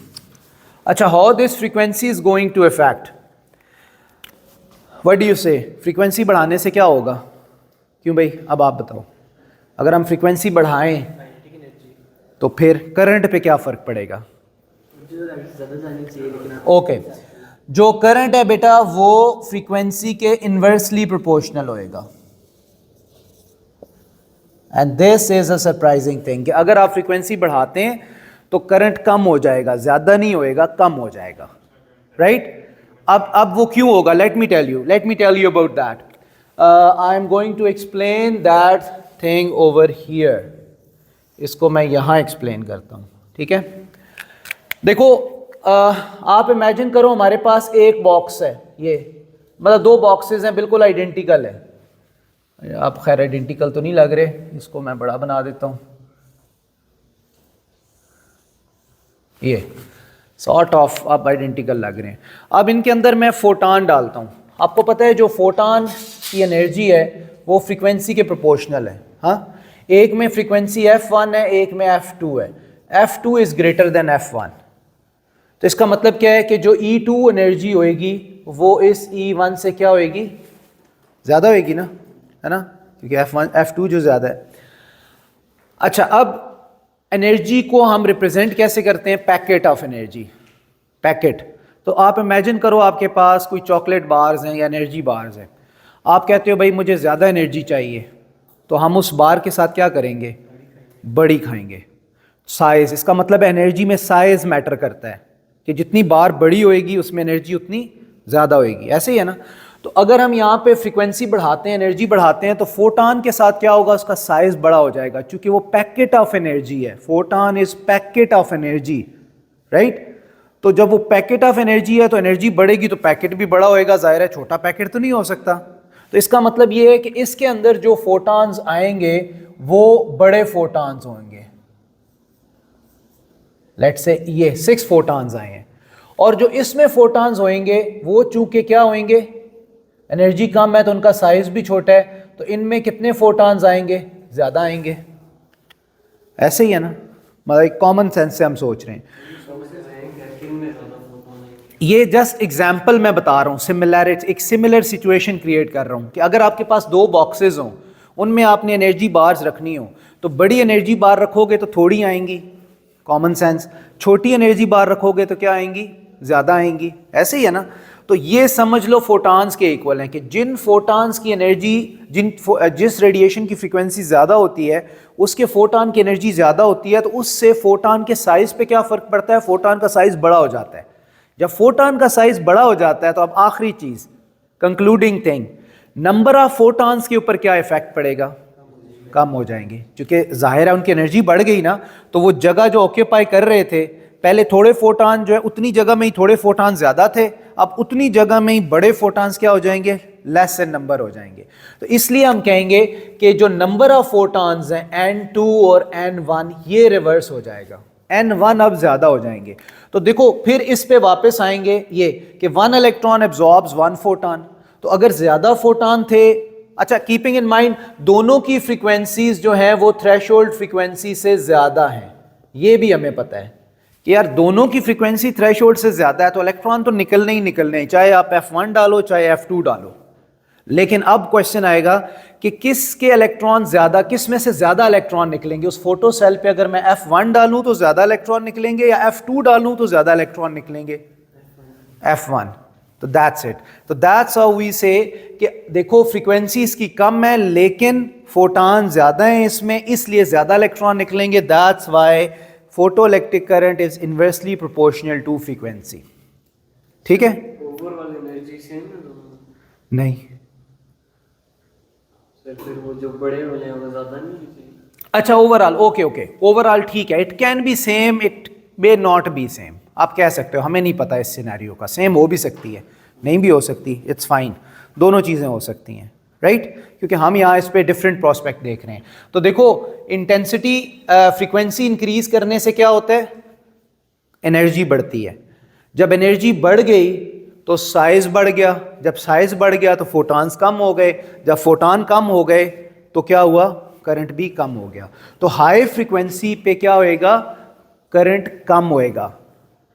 अच्छा, how this frequency is going to affect? What do you say? Frequency बढ़ाने से क्या होगा? क्यों भाई, अब आप बताओ। अगर हम फ्रीक्वेंसी बढ़ाएं तो फिर करंट पे क्या फ़र्क पड़ेगा? ओके, जो करंट है बेटा वो फ्रीक्वेंसी के इन्वर्सली प्रोपोर्शनल होएगा। And this is a surprising thing कि अगर आप फ्रीक्वेंसी बढ़ाते हैं तो करंट कम हो जाएगा, ज़्यादा नहीं होएगा, कम हो जाएगा, राइट? अब वो क्यों होगा? Let me tell you about that. I am going to explain that thing over here. इसको मैं यहाँ एक्सप्लेन करता हूँ, ठीक है? देखो, आप इमेजिन करो हमारे पास एक बॉक्स है, ये मतलब दो बॉक्सेस हैं, बिल्कुल आइडेंटिकल है। आप खैर आइडेंटिकल तो नहीं लग रहे, इसको मैं बड़ा बना देता हूँ। ये सॉर्ट ऑफ आप आइडेंटिकल लग रहे हैं। अब इनके अंदर मैं फोटान डालता हूँ। आपको पता है जो फोटान की एनर्जी है वो फ्रीक्वेंसी के प्रोपोर्शनल है। हाँ, एक में फ्रीक्वेंसी f1 है, एक में f2 है। f2 is greater then f1। तो इसका मतलब क्या है कि जो E2 एनर्जी होएगी वो इस E1 से क्या होएगी? ज़्यादा होएगी ना, है ना, क्योंकि f2 जो ज़्यादा है। अच्छा, अब एनर्जी को हम रिप्रेजेंट कैसे करते हैं? Packet of energy, packet. तो आप इमेजिन करो आपके पास कोई चॉकलेट बार्स हैं या एनर्जी बार्स हैं। आप कहते हो भाई मुझे ज़्यादा एनर्जी चाहिए, तो हम उस बार के साथ क्या करेंगे? बड़ी खाएंगे। साइज़, इसका मतलब एनर्जी में साइज़ मैटर करता है कि जितनी बार बड़ी होएगी उसमें एनर्जी उतनी ज़्यादा होएगी। ऐसे ही है ना? तो अगर हम यहाँ पे फ्रीक्वेंसी बढ़ाते हैं, एनर्जी बढ़ाते हैं, तो फोटान के साथ क्या होगा? उसका साइज़ बड़ा हो जाएगा, क्योंकि वो पैकेट ऑफ एनर्जी है। Photon is packet of energy, right? तो जब वो पैकेट ऑफ एनर्जी है तो एनर्जी बढ़ेगी तो पैकेट भी बड़ा होएगा। जाहिर है छोटा पैकेट तो नहीं हो सकता। तो इसका मतलब ये है कि इसके अंदर जो फोटान्स आएंगे वो बड़े फोटान्स होंगे। लेट्स से ये 6 फोटान्स आए हैं, और जो इसमें फोटान्स होंगे वो चूंकि क्या होंगे? एनर्जी कम है तो उनका साइज भी छोटा है, तो इनमें कितने फोटान्स आएंगे? ज़्यादा आएंगे। ऐसे ही है ना, मतलब एक कॉमन सेंस से हम सोच रहे हैं। ये जस्ट एग्जाम्पल मैं बता रहा हूँ, सिमिलैरिटी, एक सिमिलर सिचुएशन क्रिएट कर रहा हूँ कि अगर आपके पास 2 बॉक्सेस हों, उनमें आपने एनर्जी बार्स रखनी हो, तो बड़ी एनर्जी बार रखोगे तो थोड़ी आएंगी, कॉमन सेंस। छोटी एनर्जी बार रखोगे तो क्या आएंगी? ज़्यादा आएंगी। ऐसे ही है ना? तो ये समझ लो फोटान्स के इक्वल हैं कि जिन फोटान्स की एनर्जी, जिस रेडिएशन की फ्रीक्वेंसी ज़्यादा होती है उसके फोटान की एनर्जी ज़्यादा होती है, तो उससे फोटान के साइज़ पे क्या फ़र्क पड़ता है? फोटान का साइज़ बड़ा हो जाता है। जब फोटान का साइज़ बड़ा हो जाता है तो अब आखिरी चीज़, कंक्लूडिंग थिंग, नंबर ऑफ फोटान्स के ऊपर क्या इफेक्ट पड़ेगा? कम हो जाएंगे, क्योंकि जाहिर है उनकी एनर्जी बढ़ गई ना, तो वो जगह जो ऑक्यूपाई कर रहे थे, पहले थोड़े फोटान जो है उतनी जगह में ही थोड़े फोटान ज़्यादा थे, अब उतनी जगह में ही बड़े फोटान्स क्या हो जाएंगे? लेस इन नंबर हो जाएंगे। तो इसलिए हम कहेंगे कि जो नंबर ऑफ फोटान्स हैं N2 और N1, ये रिवर्स हो जाएगा। N1 अब ज़्यादा हो जाएंगे। तो देखो फिर इस पे वापस आएंगे ये कि 1 इलेक्ट्रॉन एब्जॉर्ब्स 1 फोटान। तो अगर ज़्यादा फोटान थे, अच्छा कीपिंग इन माइंड दोनों की फ्रीक्वेंसीज जो हैं वो थ्रेशोल्ड फ्रीक्वेंसी से ज़्यादा हैं, ये भी हमें पता है कि यार दोनों की फ्रीक्वेंसी थ्रेशोल्ड से ज़्यादा है, तो इलेक्ट्रॉन तो निकलने ही निकलने हैं, चाहे आप F1 डालो चाहे F2 डालो। लेकिन अब क्वेश्चन आएगा कि किसके इलेक्ट्रॉन ज्यादा, किस में से ज्यादा इलेक्ट्रॉन निकलेंगे। उस फोटो सेल पे अगर मैं F1 डालूं तो ज्यादा इलेक्ट्रॉन निकलेंगे, या F2 डालूं तो ज्यादा इलेक्ट्रॉन निकलेंगे? F1। तो दैट्स इट। तो दैट्स हाउ वी से कि देखो फ्रीक्वेंसी इसकी कम है लेकिन फोटॉन ज्यादा है इसमें, इसलिए ज्यादा इलेक्ट्रॉन निकलेंगे। That's why photoelectric current is inversely proportional to frequency. ठीक है? ओवरऑल एनर्जी सेम है नहीं सर, फिर वो जो बड़े वाले हैं वो ज्यादा नहीं चाहिए। अच्छा, ओवरऑल, ओके ओके, ओवरऑल ठीक है। It can be same, it may not be same. आप कह सकते हो, हमें नहीं पता इस सिनेरियो का, सेम हो भी सकती है, नहीं भी हो सकती, इट्स फाइन, दोनों चीज़ें हो सकती हैं, राइट? क्योंकि हम यहाँ इस पे डिफरेंट प्रोस्पेक्ट देख रहे हैं। तो देखो इंटेंसिटी, फ्रीक्वेंसी इंक्रीज करने से क्या होता है? एनर्जी बढ़ती है। जब एनर्जी बढ़ गई तो साइज बढ़ गया, जब साइज बढ़ गया तो फोटॉन्स कम हो गए, जब फोटॉन कम हो गए तो क्या हुआ? करंट भी कम हो गया। तो हाई फ्रीक्वेंसी पे क्या होएगा? करंट कम होएगा,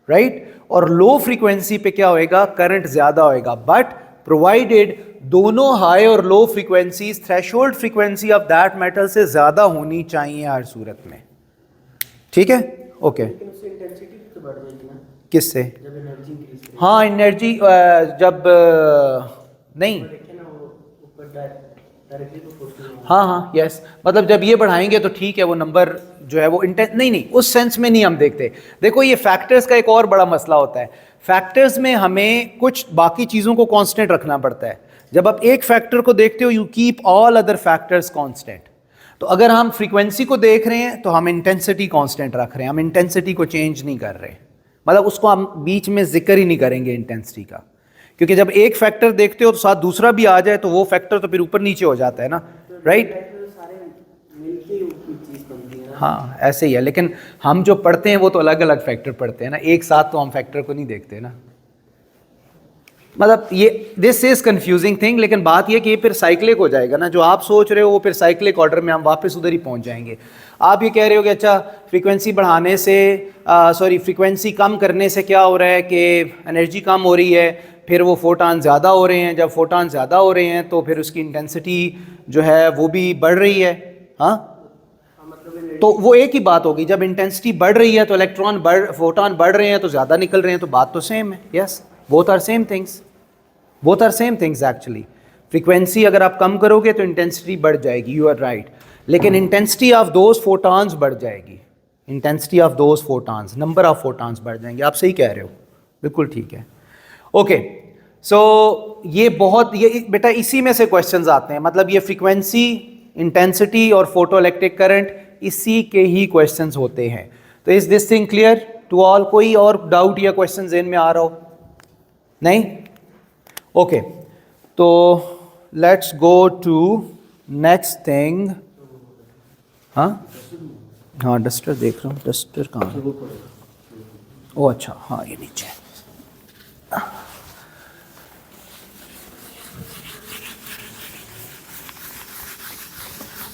राइट? और लो फ्रीक्वेंसी पे क्या होएगा? करंट ज्यादा होएगा। बट प्रोवाइडेड दोनों हाई और low frequencies threshold frequency of that metal से ज्यादा होनी चाहिए हर सूरत में। ठीक है? ओके। लेकिन उससे इंटेंसिटी तो बढ़ जाएगी ना किससे? जब एनर्जी इंक्रीज करेगी। हाँ, एनर्जी जब नहीं, देखिए ना वो ऊपर डायरेक्टली प्रोपोर्शनल। हाँ हाँ, यस, मतलब जब ये बढ़ाएंगे तो ठीक है, वो नंबर जो है वो नहीं नहीं, उस सेंस में नहीं हम देखते। देखो ये फैक्टर्स का एक और बड़ा मसला होता है। फैक्टर्स में हमें कुछ बाकी चीज़ों को कांस्टेंट रखना पड़ता है। जब आप एक फैक्टर को देखते हो, you keep all other factors constant. तो अगर हम फ्रीक्वेंसी को देख रहे हैं तो हम इंटेंसिटी कांस्टेंट रख रहे हैं, हम इंटेंसिटी को चेंज नहीं कर रहे, मतलब उसको हम बीच में जिक्र ही नहीं करेंगे इंटेंसिटी का। क्योंकि जब एक फैक्टर देखते हो तो साथ दूसरा भी आ जाए तो वो फैक्टर तो फिर ऊपर नीचे हो जाता है ना, राइट? सारे मिलके कोई चीज बनती है ना। हाँ, ऐसे ही है। लेकिन हम जो पढ़ते हैं वो तो अलग अलग फैक्टर पढ़ते हैं ना, एक साथ तो हम फैक्टर को नहीं देखते ना। मतलब ये दिस इज कंफ्यूजिंग थिंग। लेकिन बात ये कि ये फिर साइक्लिक हो जाएगा ना, जो आप सोच रहे हो वो फिर साइक्लिक ऑर्डर में हम वापस उधर ही पहुंच जाएंगे। आप ये कह रहे हो कि अच्छा फ्रीक्वेंसी बढ़ाने से, सॉरी फ्रीक्वेंसी कम करने से क्या हो रहा है कि एनर्जी कम हो रही है, फिर वो फोटॉन ज़्यादा हो रहे हैं। जब फोटॉन ज़्यादा हो रहे हैं तो फिर उसकी इंटेंसिटी जो है वो भी बढ़ रही है। हाँ, तो वो एक ही बात होगी, जब इंटेंसिटी बढ़ रही है तो इलेक्ट्रॉन फोटॉन बढ़ रहे हैं तो ज़्यादा निकल रहे हैं, तो बात तो सेम है। Yes, both are same things, both are same things actually. Frequency अगर आप कम करोगे तो इंटेंसिटी बढ़ जाएगी, यू आर राइट, लेकिन इंटेंसिटी ऑफ दोज फोटॉन्स बढ़ जाएगी। Intensity of those photons, number of photons बढ़ जाएंगे। आप सही कह रहे हो, बिल्कुल ठीक है। ओके, सो ये बहुत, ये बेटा इसी में से क्वेश्चंस आते हैं। मतलब ये फ्रीक्वेंसी, इंटेंसिटी और फोटोइलेक्ट्रिक करंट, इसी के ही क्वेश्चंस होते हैं। तो is this thing clear to all? कोई और डाउट या क्वेश्चन ज़हन में आ रहा हो? नहीं? ओके, तो let's go to next thing. हाँ हाँ, डस्टर देख रहा हूँ, डस्टर कहाँ है? ओ अच्छा, हाँ ये नीचे।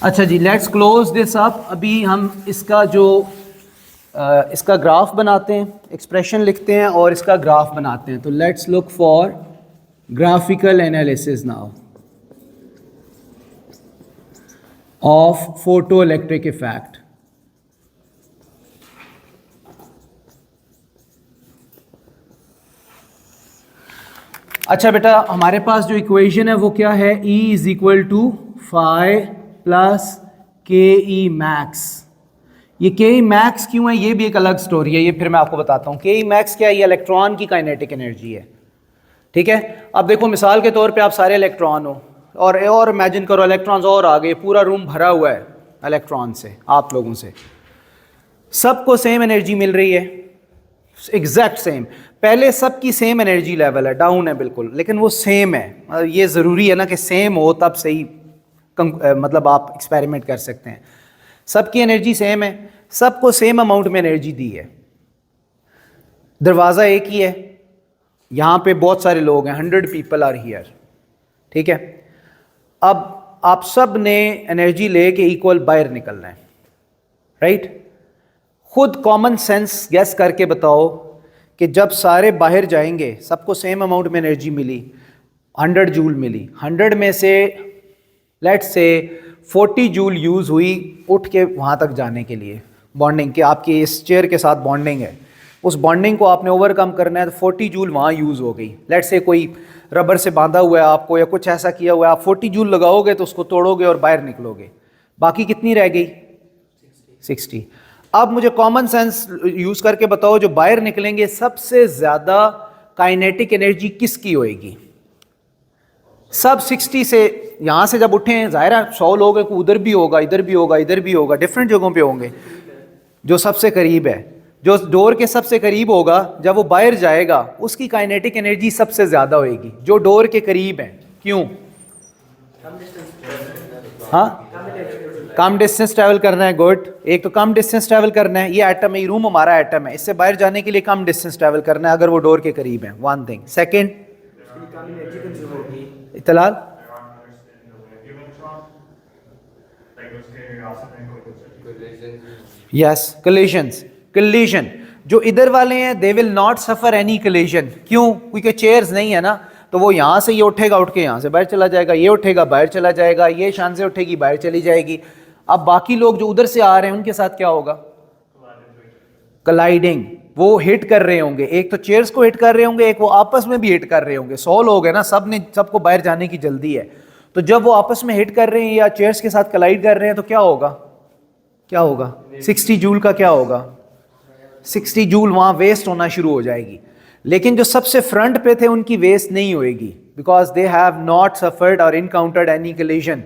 अच्छा जी, लेट्स क्लोज दिस अप। अभी हम इसका जो इसका ग्राफ बनाते हैं, एक्सप्रेशन लिखते हैं और इसका ग्राफ बनाते हैं। तो let's look for graphical analysis now of photoelectric effect. अच्छा बेटा, हमारे पास जो इक्वेशन है वो क्या है? E is equal to phi plus K E max. ये के ई मैक्स क्यों है, ये भी एक अलग स्टोरी है, ये फिर मैं आपको बताता हूँ। के ई मैक्स क्या है? ये इलेक्ट्रॉन की काइनेटिक एनर्जी है, ठीक है? अब देखो मिसाल के तौर पे आप सारे इलेक्ट्रॉन हो और इमेजिन करो इलेक्ट्रॉन्स और आ गए, पूरा रूम भरा हुआ है इलेक्ट्रॉन से, आप लोगों से, सबको सेम एनर्जी मिल रही है, एग्जैक्ट सेम। पहले सबकी सेम एनर्जी लेवल है, डाउन है बिल्कुल, लेकिन वो सेम है। ये ज़रूरी है ना कि सेम हो तब सही मतलब आप एक्सपेरिमेंट कर सकते हैं। सबकी एनर्जी सेम है, सबको सेम अमाउंट में एनर्जी दी है, दरवाज़ा एक ही है, यहाँ पे बहुत सारे लोग हैं, 100 पीपल आर हियर, ठीक है? अब आप सब ने एनर्जी लेके इक्वल बाहर निकलना है, राइट? खुद कॉमन सेंस गैस करके बताओ कि जब सारे बाहर जाएंगे, सबको सेम अमाउंट में एनर्जी मिली, 100 जूल मिली, 100 में से लेट्स से 40 जूल यूज़ हुई उठ के वहाँ तक जाने के लिए, बॉन्डिंग कि आपकी इस चेयर के साथ बॉन्डिंग है, उस बॉन्डिंग को आपने ओवरकम करना है, तो 40 जूल वहाँ यूज़ हो गई। लेट्स से कोई रबर से बांधा हुआ है आपको या कुछ ऐसा किया हुआ है, आप 40 जूल लगाओगे तो उसको तोड़ोगे और बाहर निकलोगे, बाकी कितनी रह गई? 60। अब मुझे कॉमन सेंस यूज़ करके बताओ, जो बाहर निकलेंगे सबसे ज़्यादा काइनेटिक एनर्जी किसकी होएगी? सब 60 से यहाँ से जब उठे हैं, ज़ाहिर है 100 लोग हैं, उधर भी होगा, इधर भी होगा, इधर भी होगा, डिफरेंट जगहों पे होंगे। जो सबसे करीब है, जो डोर के सबसे करीब होगा, जब वो बाहर जाएगा उसकी काइनेटिक एनर्जी सबसे ज़्यादा होएगी, जो डोर के करीब है। क्यों? हाँ, कम डिस्टेंस ट्रैवल करना है, गुड। एक तो कम डिस्टेंस ट्रैवल करना है, ये एटम है, ये रूम हमारा एटम है, इससे बाहर जाने के लिए कम डिस्टेंस ट्रैवल करना है अगर वो डोर के करीब है, वन थिंग। सेकेंड, इतलाल, यस, कलिजन्स। कलिजन जो इधर वाले हैं they will not suffer any collision. क्यों? क्योंकि चेयर्स नहीं है ना, तो वो यहाँ से ये उठेगा, उठ के यहाँ से बाहर चला जाएगा, ये उठेगा बाहर चला जाएगा, ये शान से उठेगी बाहर चली जाएगी। अब बाकी लोग जो उधर से आ रहे हैं उनके साथ क्या होगा? कलाइडिंग, वो हिट कर रहे होंगे, एक तो चेयर्स को हिट कर रहे होंगे, एक वो आपस में भी हिट कर रहे होंगे। 100 लोग हैं ना, सबको बाहर जाने की जल्दी है, तो जब वो आपस में हिट कर रहे हैं या चेयर्स के साथ कलाइड कर रहे हैं तो क्या होगा? क्या होगा? 60 जूल का क्या होगा? 60 जूल वहाँ वेस्ट होना शुरू हो जाएगी। लेकिन जो सबसे फ्रंट पे थे उनकी वेस्ट नहीं होएगी, because they have not suffered और इनकाउंटर्ड एनी कलिजन।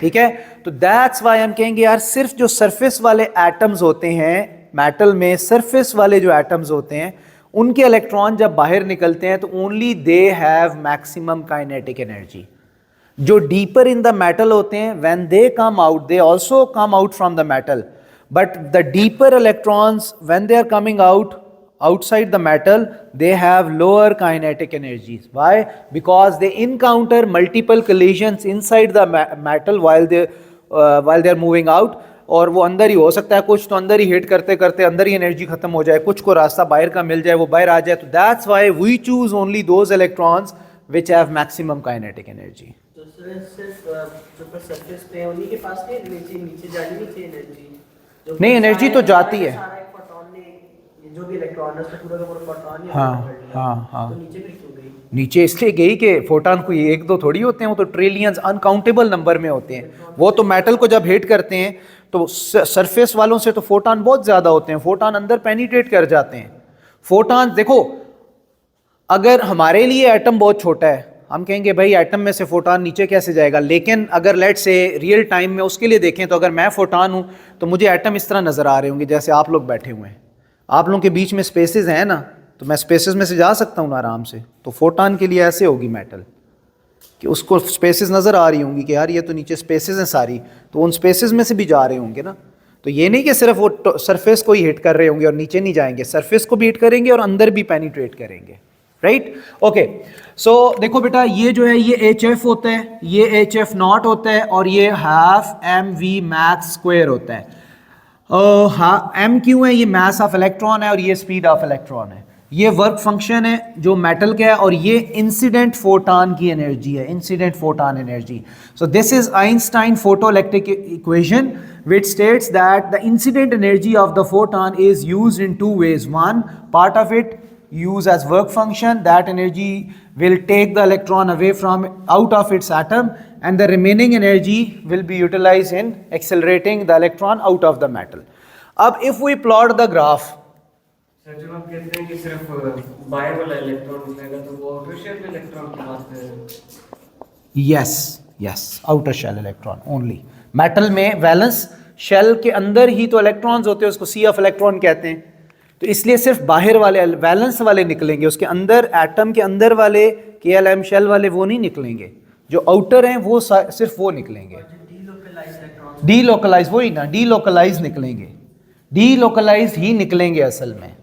ठीक है, तो दैट्स व्हाई हम कहेंगे यार सिर्फ जो सरफेस वाले एटम्स होते हैं मेटल में, सरफेस वाले जो एटम्स होते हैं उनके इलेक्ट्रॉन जब बाहर निकलते हैं तो only they have maximum kinetic energy. जो डीपर इन द मेटल होते हैं, when they come out they also come out from the metal, but the deeper electrons when they are coming out outside the metal, they have lower kinetic energies. Why? Because they encounter multiple collisions inside the metal while they are moving out, और वो अंदर ही हो सकता है, कुछ तो अंदर ही hit करते करते अंदर ही एनर्जी खत्म हो जाए, कुछ को रास्ता बाहर का मिल जाए, वो बाहर आ जाए। तो that's why we choose only those electrons which have maximum kinetic energy. तो सिर्फ जो सरफेस पे है उन्हीं के पास है, नीचे जानी नहीं चाहिए एनर्जी? नहीं, एनर्जी तो जाती है। जो भी इलेक्ट्रॉन है उसका पूरा का पूरा फोटॉन ही हाँ। तो नीचे भी क्यों गई? नीचे इसलिए गई कि फोटॉन कोई एक दो थोड़ी होते हैं, वो तो ट्रिलियंस अनकाउंटेबल नंबर में होते हैं। वो तो मेटल को जब हिट करते हैं तो सरफेस वालों से तो फोटॉन बहुत ज्यादा होते हैं, फोटॉन अंदर पेनिट्रेट कर जाते हैं। फोटॉन देखो, अगर हमारे लिए एटम बहुत छोटा है, हम कहेंगे भाई एटम में से फोटॉन नीचे कैसे जाएगा, लेकिन अगर लेट से रियल टाइम में उसके लिए देखें तो अगर मैं फोटॉन हूं तो मुझे एटम इस तरह नजर आ रहे होंगे जैसे आप लोग बैठे हुए हैं। आप लोगों के बीच में स्पेसेस हैं ना, तो मैं स्पेसेस में से जा सकता हूं ना आराम से। तो फोटॉन के लिए ऐसे होगी मेटल कि उसको स्पेसेस नजर आ रही होंगी कि यार ये तो नीचे स्पेसेस हैं सारी, तो उन स्पेसेस में से भी जा रहे होंगे ना। तो ये नहीं कि सिर्फ वो सरफेस को ही हिट कर रहे होंगे और नीचे नहीं जाएंगे, सरफेस को भी हिट करेंगे और अंदर भी पेनिट्रेट करेंगे। Right, okay. सो देखो बेटा, ये जो है ये HF होता है, ये HF नॉट होता है, और ये हाफ mv मैक्स स्क्वायर होता है। m क्यों है? ये मास ऑफ इलेक्ट्रॉन है और ये स्पीड ऑफ इलेक्ट्रॉन है। ये वर्क फंक्शन है जो मेटल का है, और ये इंसिडेंट फोटॉन की एनर्जी है, incident photon energy. So this is Einstein photoelectric equation which states that the incident energy of the photon is used in two ways. One part of it use as work function, that energy will take the electron away from out of its atom, and the remaining energy will be utilized in accelerating the electron out of the metal. अब if we plot the graph, sir जब आप कहते हैं कि सिर्फ बाहर वाला electron निकलेगा तो वो आउटर शेल में इलेक्ट्रॉन की बात कर रहे हैं? yes, outer shell electron only. Metal में वैलेंस शेल के अंदर ही तो इलेक्ट्रॉन्स होते हैं, उसको सी ऑफ इलेक्ट्रॉन कहते हैं। तो इसलिए सिर्फ बाहर वाले वैलेंस वाले निकलेंगे, उसके अंदर एटम के अंदर वाले KLM शेल वाले वो नहीं निकलेंगे, जो आउटर हैं वो सिर्फ वो निकलेंगे। डीलोकलाइज, वही ना, डीलोकलाइज निकलेंगे, डीलोकलाइज ही निकलेंगे असल में।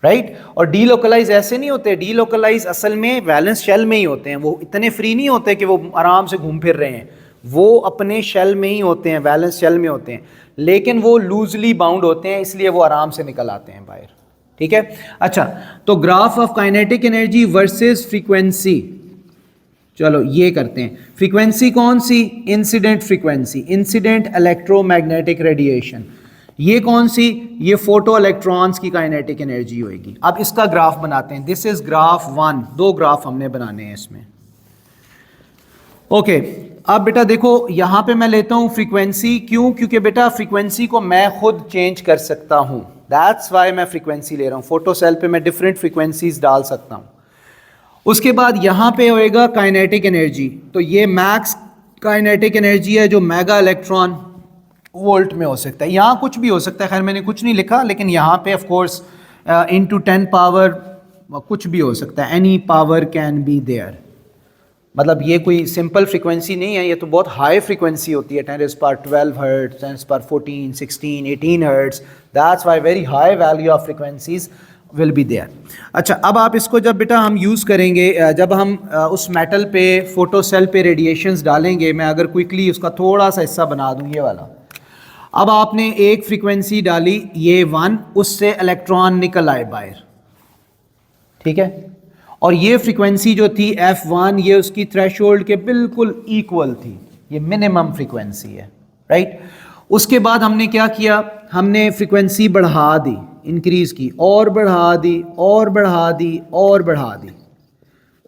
राइट, और डीलोकलाइज ऐसे नहीं होते, डीलोकलाइज असल में वैलेंस शेल में ही होते हैं, वो इतने फ्री नहीं होते कि वो आराम से घूम फिर रहे हैं, वो अपने शेल में ही होते हैं, वैलेंस शेल में होते हैं, लेकिन वो लूजली बाउंड होते हैं, इसलिए वो आराम से निकल आते हैं बाहर। ठीक है, अच्छा, तो graph of kinetic energy versus frequency, चलो ये करते हैं। फ्रीक्वेंसी कौन सी? Incident frequency, incident electromagnetic radiation. ये कौन सी? ये फोटो इलेक्ट्रॉन्स की काइनेटिक एनर्जी होगी। अब इसका ग्राफ बनाते हैं। दिस इज ग्राफ 1, 2 ग्राफ हमने बनाने हैं इसमें। ओके अब बेटा देखो यहाँ पे मैं लेता हूँ फ्रीक्वेंसी। क्यों? क्योंकि बेटा फ्रीक्वेंसी को मैं खुद चेंज कर सकता हूँ, दैट्स वाई मैं फ्रीक्वेंसी ले रहा हूँ। फोटो सेल पे मैं डिफरेंट फ्रीक्वेंसीज डाल सकता हूँ। उसके बाद यहाँ पे होएगा काइनेटिक एनर्जी, तो ये मैक्स काइनेटिक एनर्जी है जो मेगा इलेक्ट्रॉन वोल्ट में हो सकता है। यहाँ कुछ भी हो सकता है, खैर मैंने कुछ नहीं लिखा, लेकिन यहाँ पे ऑफ कोर्स इनटू 10 पावर कुछ भी हो सकता है, any power can be there. मतलब ये कोई सिंपल फ्रीक्वेंसी नहीं है, ये तो बहुत हाई फ्रीक्वेंसी होती है, 10⁻12 hertz, 10⁻14, 16, 18 hertz. That's why very high value of frequencies will be there. अच्छा अब आप इसको जब बेटा हम यूज़ करेंगे, जब हम उस मेटल पे फोटो सेल पे रेडिएशंस डालेंगे, मैं अगर क्विकली उसका थोड़ा सा हिस्सा बना दूँ ये वाला। अब आपने एक फ्रीक्वेंसी डाली ये 1, उससे इलेक्ट्रॉन निकल आए बाहर, ठीक है। और ये फ्रीक्वेंसी जो थी F1, ये उसकी थ्रेशोल्ड के बिल्कुल इक्वल थी, ये मिनिमम फ्रीक्वेंसी है, राइट। उसके बाद हमने क्या किया? हमने फ्रीक्वेंसी बढ़ा दी, इंक्रीज की, और बढ़ा दी, और बढ़ा दी, और बढ़ा दी।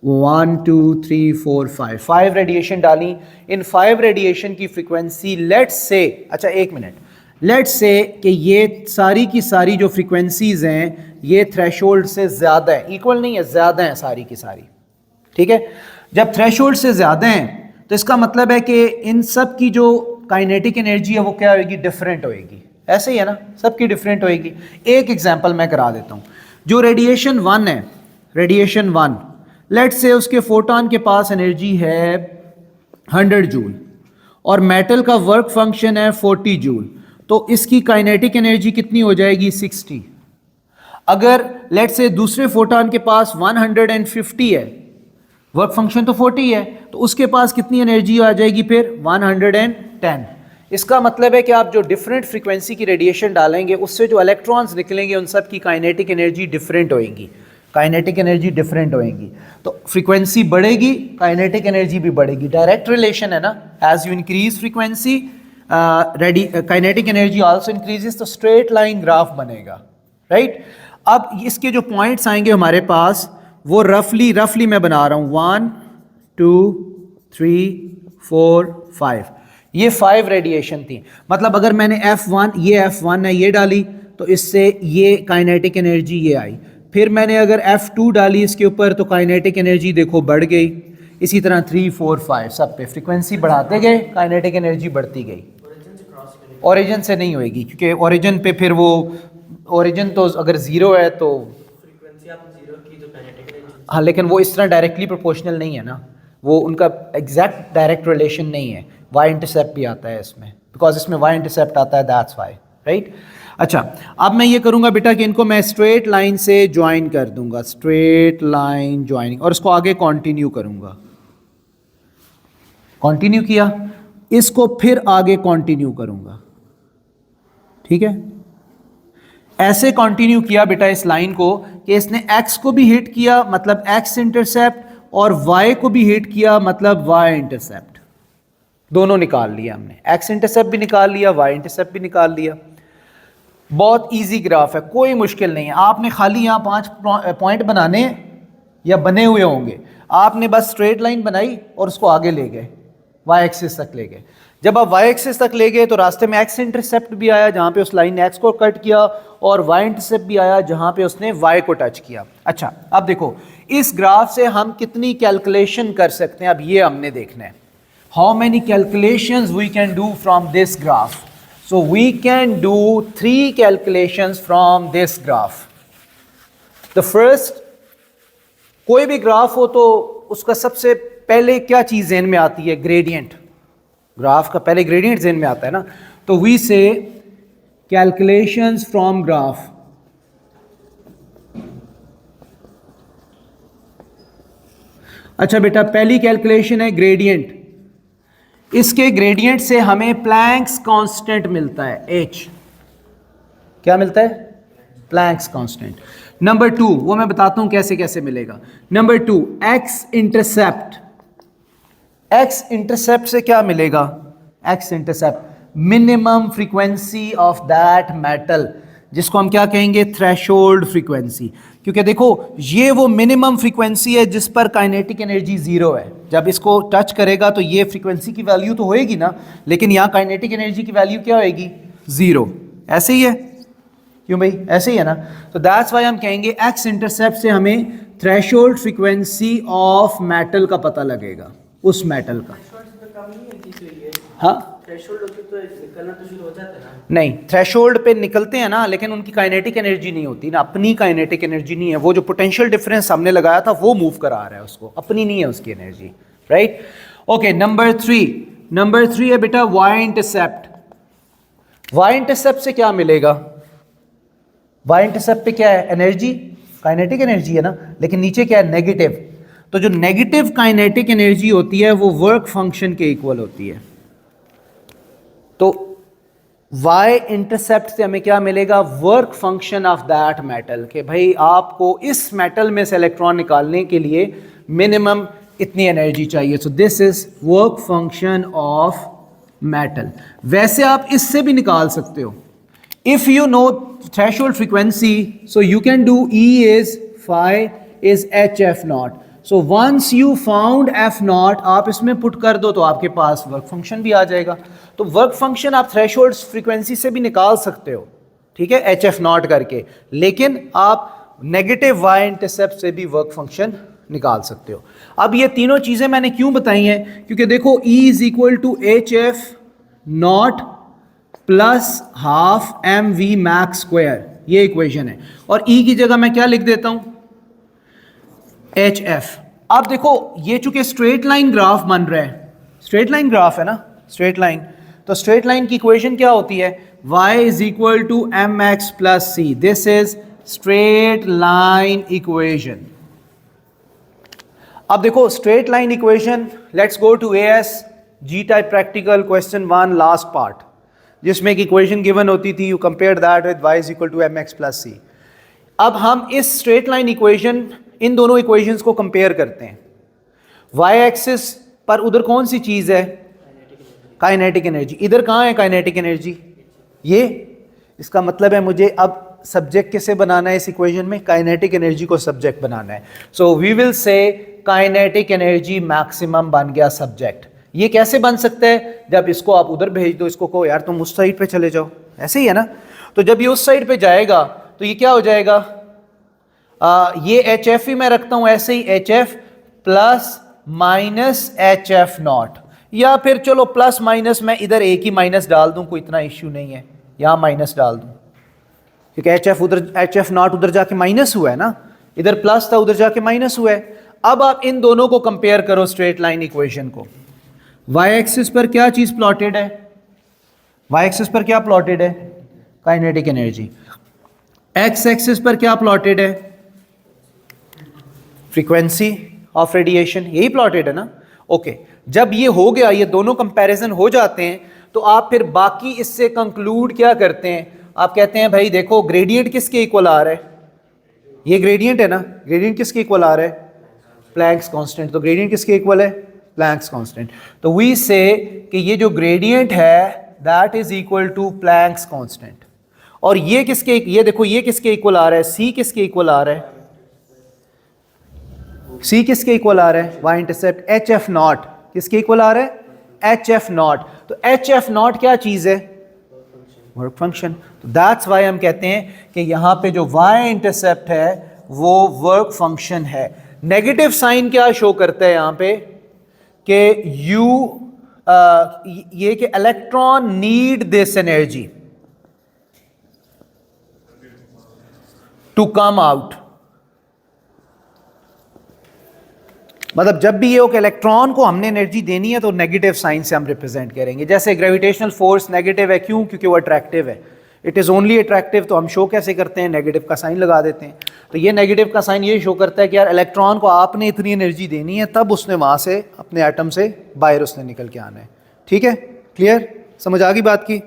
1 2 3 4 5 रेडिएशन डाली। इन 5 रेडिएशन की फ्रीक्वेंसी लेट्स से, अच्छा एक मिनट, लेट्स से कि ये सारी की सारी जो फ्रीक्वेंसीज हैं ये थ्रेशोल्ड से ज़्यादा है, इक्वल नहीं है, ज़्यादा है सारी की सारी, ठीक है। जब थ्रेशोल्ड से ज़्यादा हैं तो इसका मतलब है कि इन सब की जो काइनेटिक एनर्जी है वो क्या होगी? डिफरेंट होएगी। ऐसे ही है ना, सबकी डिफरेंट होएगी। एक एग्जांपल मैं करा देता हूँ। जो रेडिएशन 1 है, रेडिएशन 1, लेट्स से उसके फोटोन के पास एनर्जी है 100 जूल और मेटल का वर्क फंक्शन है 40 जूल, तो इसकी काइनेटिक एनर्जी कितनी हो जाएगी? 60। अगर लेट्स से दूसरे फोटोन के पास 150 है, वर्क फंक्शन तो 40 है, तो उसके पास कितनी एनर्जी आ जाएगी फिर? 110। इसका मतलब है कि आप जो डिफरेंट फ्रीक्वेंसी की रेडिएशन डालेंगे उससे जो इलेक्ट्रॉन्स निकलेंगे उन सब की काइनेटिक एनर्जी डिफरेंट होएगी, काइनेटिक एनर्जी डिफरेंट होएगी। तो फ्रीक्वेंसी बढ़ेगी, काइनेटिक एनर्जी भी बढ़ेगी, डायरेक्ट रिलेशन है ना। As you increase frequency kinetic energy also increases, तो स्ट्रेट लाइन ग्राफ बनेगा, राइट। अब इसके जो पॉइंट्स आएंगे हमारे पास वो रफली मैं बना रहा हूँ 1 2 3 4 5, ये 5 रेडिएशन थी। मतलब अगर मैंने F1, ये F1 है, ये डाली तो इससे ये काइनेटिक एनर्जी ये आई। फिर मैंने अगर F2 डाली इसके ऊपर तो काइनेटिक एनर्जी देखो बढ़ गई। इसी तरह 3 4 5 सब पे फ्रीक्वेंसी बढ़ाते गए, काइनेटिक एनर्जी बढ़ती गई। ओरिजिन से नहीं होएगी, क्योंकि ओरिजिन पे फिर वो ओरिजिन तो अगर ज़ीरो है तो फ्रीक्वेंसी आप 0 की तो काइनेटिक एनर्जी, हाँ, लेकिन वो इस तरह डायरेक्टली प्रोपोर्शनल नहीं है ना, वो उनका एग्जैक्ट डायरेक्ट रिलेशन नहीं है। वाई इंटरसेप्ट भी आता है इसमें, बिकॉज इसमें वाई इंटरसेप्ट आता है, दैट्स वाई, राइट। अच्छा अब मैं ये करूँगा बेटा कि इनको मैं स्ट्रेट लाइन से ज्वाइन कर दूंगा, स्ट्रेट लाइन ज्वाइनिंग, और इसको आगे कंटिन्यू करूँगा। कंटिन्यू किया, इसको फिर आगे कंटिन्यू करूँगा, ठीक है। ऐसे कंटिन्यू किया बेटा इस लाइन को कि इसने x को भी हिट किया, मतलब x इंटरसेप्ट, और y को भी हिट किया, मतलब y इंटरसेप्ट। दोनों निकाल लिया हमने, x इंटरसेप्ट भी निकाल लिया, y इंटरसेप्ट भी निकाल लिया। बहुत इजी ग्राफ है, कोई मुश्किल नहीं है। आपने खाली यहाँ 5 पॉइंट बनाने या बने हुए होंगे, आपने बस स्ट्रेट लाइन बनाई और उसको आगे ले गए, y एक्सिस तक ले गए। जब आप y एक्सिस तक ले गए तो रास्ते में x इंटरसेप्ट भी आया जहाँ पे उस लाइन ने x को कट किया, और y इंटरसेप्ट भी आया जहाँ पे उसने y को टच किया। अच्छा अब देखो इस ग्राफ से हम कितनी कैलकुलेशन कर सकते हैं, अब ये हमने देखना है। How many calculations we can do from this graph? So we can do 3 calculations from this graph. The first, कोई भी ग्राफ हो तो उसका सबसे पहले क्या चीज़ ज़हन में आती है? ग्रेडियंट। ग्राफ का पहले ग्रेडियंट ज़हन में आता है ना, तो वी से कैलकुलेशंस फ्रॉम ग्राफ। अच्छा बेटा पहली कैलकुलेशन है ग्रेडियंट। इसके ग्रेडियंट से हमें प्लैंक्स कांस्टेंट मिलता है, h। क्या मिलता है? Planck's constant. नंबर 2, वो मैं बताता हूं कैसे कैसे मिलेगा। Number 2, x intercept, x intercept से क्या मिलेगा? X intercept minimum frequency of that metal, जिसको हम क्या कहेंगे? Threshold frequency. क्योंकि देखो ये वो मिनिमम फ्रीक्वेंसी है जिस पर काइनेटिक एनर्जी जीरो है। जब इसको टच करेगा तो ये फ्रीक्वेंसी की वैल्यू तो होएगी ना, लेकिन यहाँ काइनेटिक एनर्जी की वैल्यू क्या होएगी? जीरो। ऐसे ही है, क्यों भाई? ऐसे ही है ना। तो दैट्स वाई हम कहेंगे एक्स इंटरसेप्ट से हमें थ्रेशोल्ड फ्रीक्वेंसी ऑफ मेटल का पता लगेगा, उस मेटल का। थ्रेशोल्ड से तो कम नहीं है किसी ये। हाँ, थ्रेशोल्ड होती तो निकलना तो शुरू हो जाता है ना। नहीं, थ्रेशोल्ड पे निकलते हैं ना, लेकिन उनकी काइनेटिक एनर्जी नहीं होती ना, अपनी काइनेटिक एनर्जी नहीं है। वो जो पोटेंशियल डिफरेंस हमने लगाया था वो मूव करा रहा है उसको, अपनी नहीं है उसकी energy, right? Okay, number three है बेटा वाई इंटरसेप्ट। वाई इंटरसेप्ट से क्या मिलेगा? वाई इंटरसेप्ट पे क्या है? एनर्जी, काइनेटिक एनर्जी है ना, लेकिन नीचे क्या है? नेगेटिव। तो जो नेगेटिव काइनेटिक एनर्जी होती है वो वर्क फंक्शन के इक्वल होती है। तो y इंटरसेप्ट से हमें क्या मिलेगा? Work function of that metal, कि भाई आपको इस मेटल में से इलेक्ट्रॉन निकालने के लिए मिनिमम इतनी एनर्जी चाहिए। So this is work function of metal. वैसे आप इससे भी निकाल सकते हो, if you know threshold frequency, so you can do E is phi is HF naught. So once you found F naught, आप इसमें पुट कर दो तो आपके पास वर्क फंक्शन भी आ जाएगा। तो वर्क फंक्शन आप थ्रेशोल्ड फ्रीक्वेंसी से भी निकाल सकते हो, ठीक है, HF नॉट करके, लेकिन आप नेगेटिव y इंटरसेप्ट से भी वर्क फंक्शन निकाल सकते हो। अब ये तीनों चीजें मैंने क्यों बताई हैं? क्योंकि देखो E is equal to HF naught plus half mv max square, ये इक्वेशन है। और E की जगह मैं क्या लिख देता हूं? HF। अब देखो ये चूंकि स्ट्रेट लाइन ग्राफ बन रहा है, स्ट्रेट लाइन ग्राफ है ना, स्ट्रेट लाइन, तो स्ट्रेट लाइन की इक्वेशन क्या होती है? y is equal to mx plus C. This is straight line equation. अब देखो straight line equation, let's go to AS G type practical question 1 last part, जिसमें एक इक्वेशन गिवन होती थी, you compare that with y is equal to mx plus C. अब हम इस straight line equation, इन दोनों इक्वेशंस को कंपेयर करते हैं। y एक्सिस पर उधर कौन सी चीज है? Kinetic energy. इधर कहाँ है काइनेटिक एनर्जी? ये। इसका मतलब है मुझे अब सब्जेक्ट किसे बनाना है इस इक्वेशन में? काइनेटिक एनर्जी को सब्जेक्ट बनाना है। So we will say kinetic energy maximum बन गया सब्जेक्ट। ये कैसे बन सकता है? जब इसको आप उधर भेज दो, इसको कहो यार तुम उस साइड पे चले जाओ, ऐसे ही है ना। तो जब ये उस साइड पे जाएगा तो ये क्या हो जाएगा? ये HF ही मैं रखता हूं ऐसे ही, HF plus minus HF not, या फिर चलो प्लस माइनस मैं इधर एक ही माइनस डाल दूं, कोई इतना इश्यू नहीं है, यहां माइनस डाल दूं, क्योंकि HF नॉट उधर जाके माइनस हुआ है ना, इधर प्लस था उधर जाके माइनस हुआ है। अब आप इन दोनों को कंपेयर करो स्ट्रेट लाइन इक्वेशन को। y एक्सिस पर क्या चीज प्लॉटेड है? y एक्सिस पर क्या प्लॉटेड है? Kinetic energy. x एक्सिस पर क्या प्लॉटेड है? फ्रीक्वेंसी ऑफ रेडिएशन, यही प्लॉटेड है ना। ओके, जब ये हो गया, ये दोनों कंपैरिजन हो जाते हैं, तो आप फिर बाकी इससे कंक्लूड क्या करते हैं? आप कहते हैं भाई देखो ग्रेडियंट किसके इक्वल आ रहा है? ये ग्रेडियंट है ना, ग्रेडियंट किसके इक्वल आ रहा है? Planck's constant. तो ग्रेडियंट किसके इक्वल है? Planck's constant. तो वी से कि ये जो ग्रेडियंट है that is equal to Planck's constant. और ये किसके, ये देखो ये किसके इक्वल आ रहा है? सी किसके इक्वल आ रहा है? सी किसके इक्वल आ रहा है? वाई इंटरसेप्ट HF नॉट किसके इक्वल आ रहा है? HF not. तो HF नॉट क्या चीज है? Work function. तो दैट्स वाई हम कहते हैं कि यहां पे जो वाई इंटरसेप्ट है वो वर्क फंक्शन है। नेगेटिव साइन क्या शो करता है यहां पे? कि ये कि electron need this energy to come out. मतलब जब भी ये हो कि इलेक्ट्रॉन को हमने एनर्जी देनी है तो नेगेटिव साइन से हम रिप्रेजेंट करेंगे। जैसे ग्रेविटेशनल फोर्स नेगेटिव है, क्यों? क्योंकि वो अट्रैक्टिव है, इट इज़ ओनली अट्रैक्टिव। तो हम शो कैसे करते हैं? नेगेटिव का साइन लगा देते हैं। तो ये नेगेटिव का साइन ये शो करता है कि यार इलेक्ट्रॉन को आपने इतनी एनर्जी देनी है, तब उसने वहाँ से अपने एटम से बाहर उसने निकल के आना है। ठीक है, क्लियर? समझ आ गई बात की?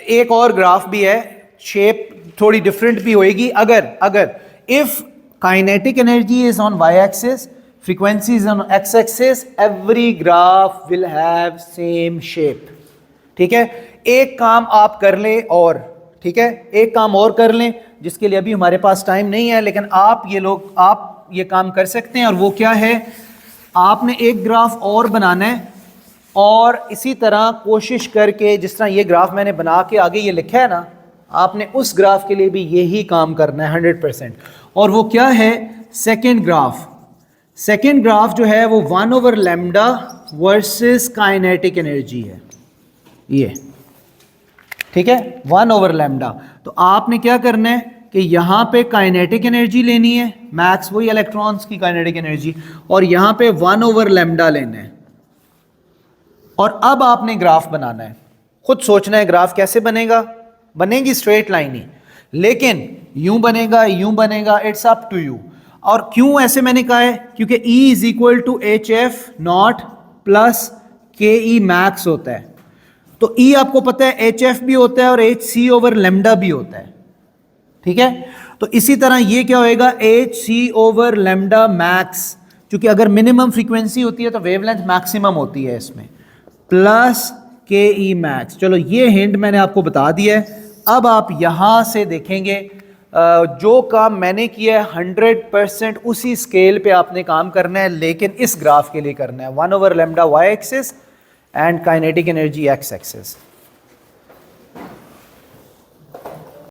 एक और ग्राफ भी है, शेप थोड़ी डिफरेंट भी होएगी अगर if kinetic energy is on Y axis, frequency is on x axis, every graph will have same shape. ठीक है, एक काम आप कर लें और, ठीक है, एक काम और कर लें जिसके लिए अभी हमारे पास टाइम नहीं है, लेकिन आप ये काम कर सकते हैं। और वो क्या है, आपने एक ग्राफ और बनाना है और इसी तरह कोशिश करके, जिस तरह ये ग्राफ मैंने बना के आगे ये लिखा है ना, आपने उस ग्राफ के लिए भी यही काम करना है 100%। और वो क्या है, सेकेंड ग्राफ जो है वो 1/λ वर्सेस काइनेटिक एनर्जी है ये, ठीक है, 1/λ। तो आपने क्या करना है कि यहाँ पे काइनेटिक एनर्जी लेनी है, मैक्स वही इलेक्ट्रॉन्स की काइनेटिक एनर्जी, और यहाँ पे 1/λ लेना है। और अब आपने ग्राफ बनाना है, खुद सोचना है ग्राफ कैसे बनेगा, बनेगी स्ट्रेट लाइन ही, लेकिन यूं बनेगा, इट्स अप टू यू। और क्यों ऐसे मैंने कहा है, क्योंकि E is equal to HF0 plus KE max होता है। तो E आपको पता है HF भी होता है और HC/λ भी होता है, ठीक है। तो इसी तरह ये क्या होएगा, HC/λ मैक्स, क्योंकि अगर मिनिमम फ्रीक्वेंसी होती है तो वेवलेंथ मैक्सिमम होती है इसमें, प्लस KE मैक्स। चलो ये हिंट मैंने आपको बता दिया है। अब आप यहां से देखेंगे जो काम मैंने किया है 100% उसी स्केल पे आपने काम करना है, लेकिन इस ग्राफ के लिए करना है 1/λ y axis and kinetic energy x axis.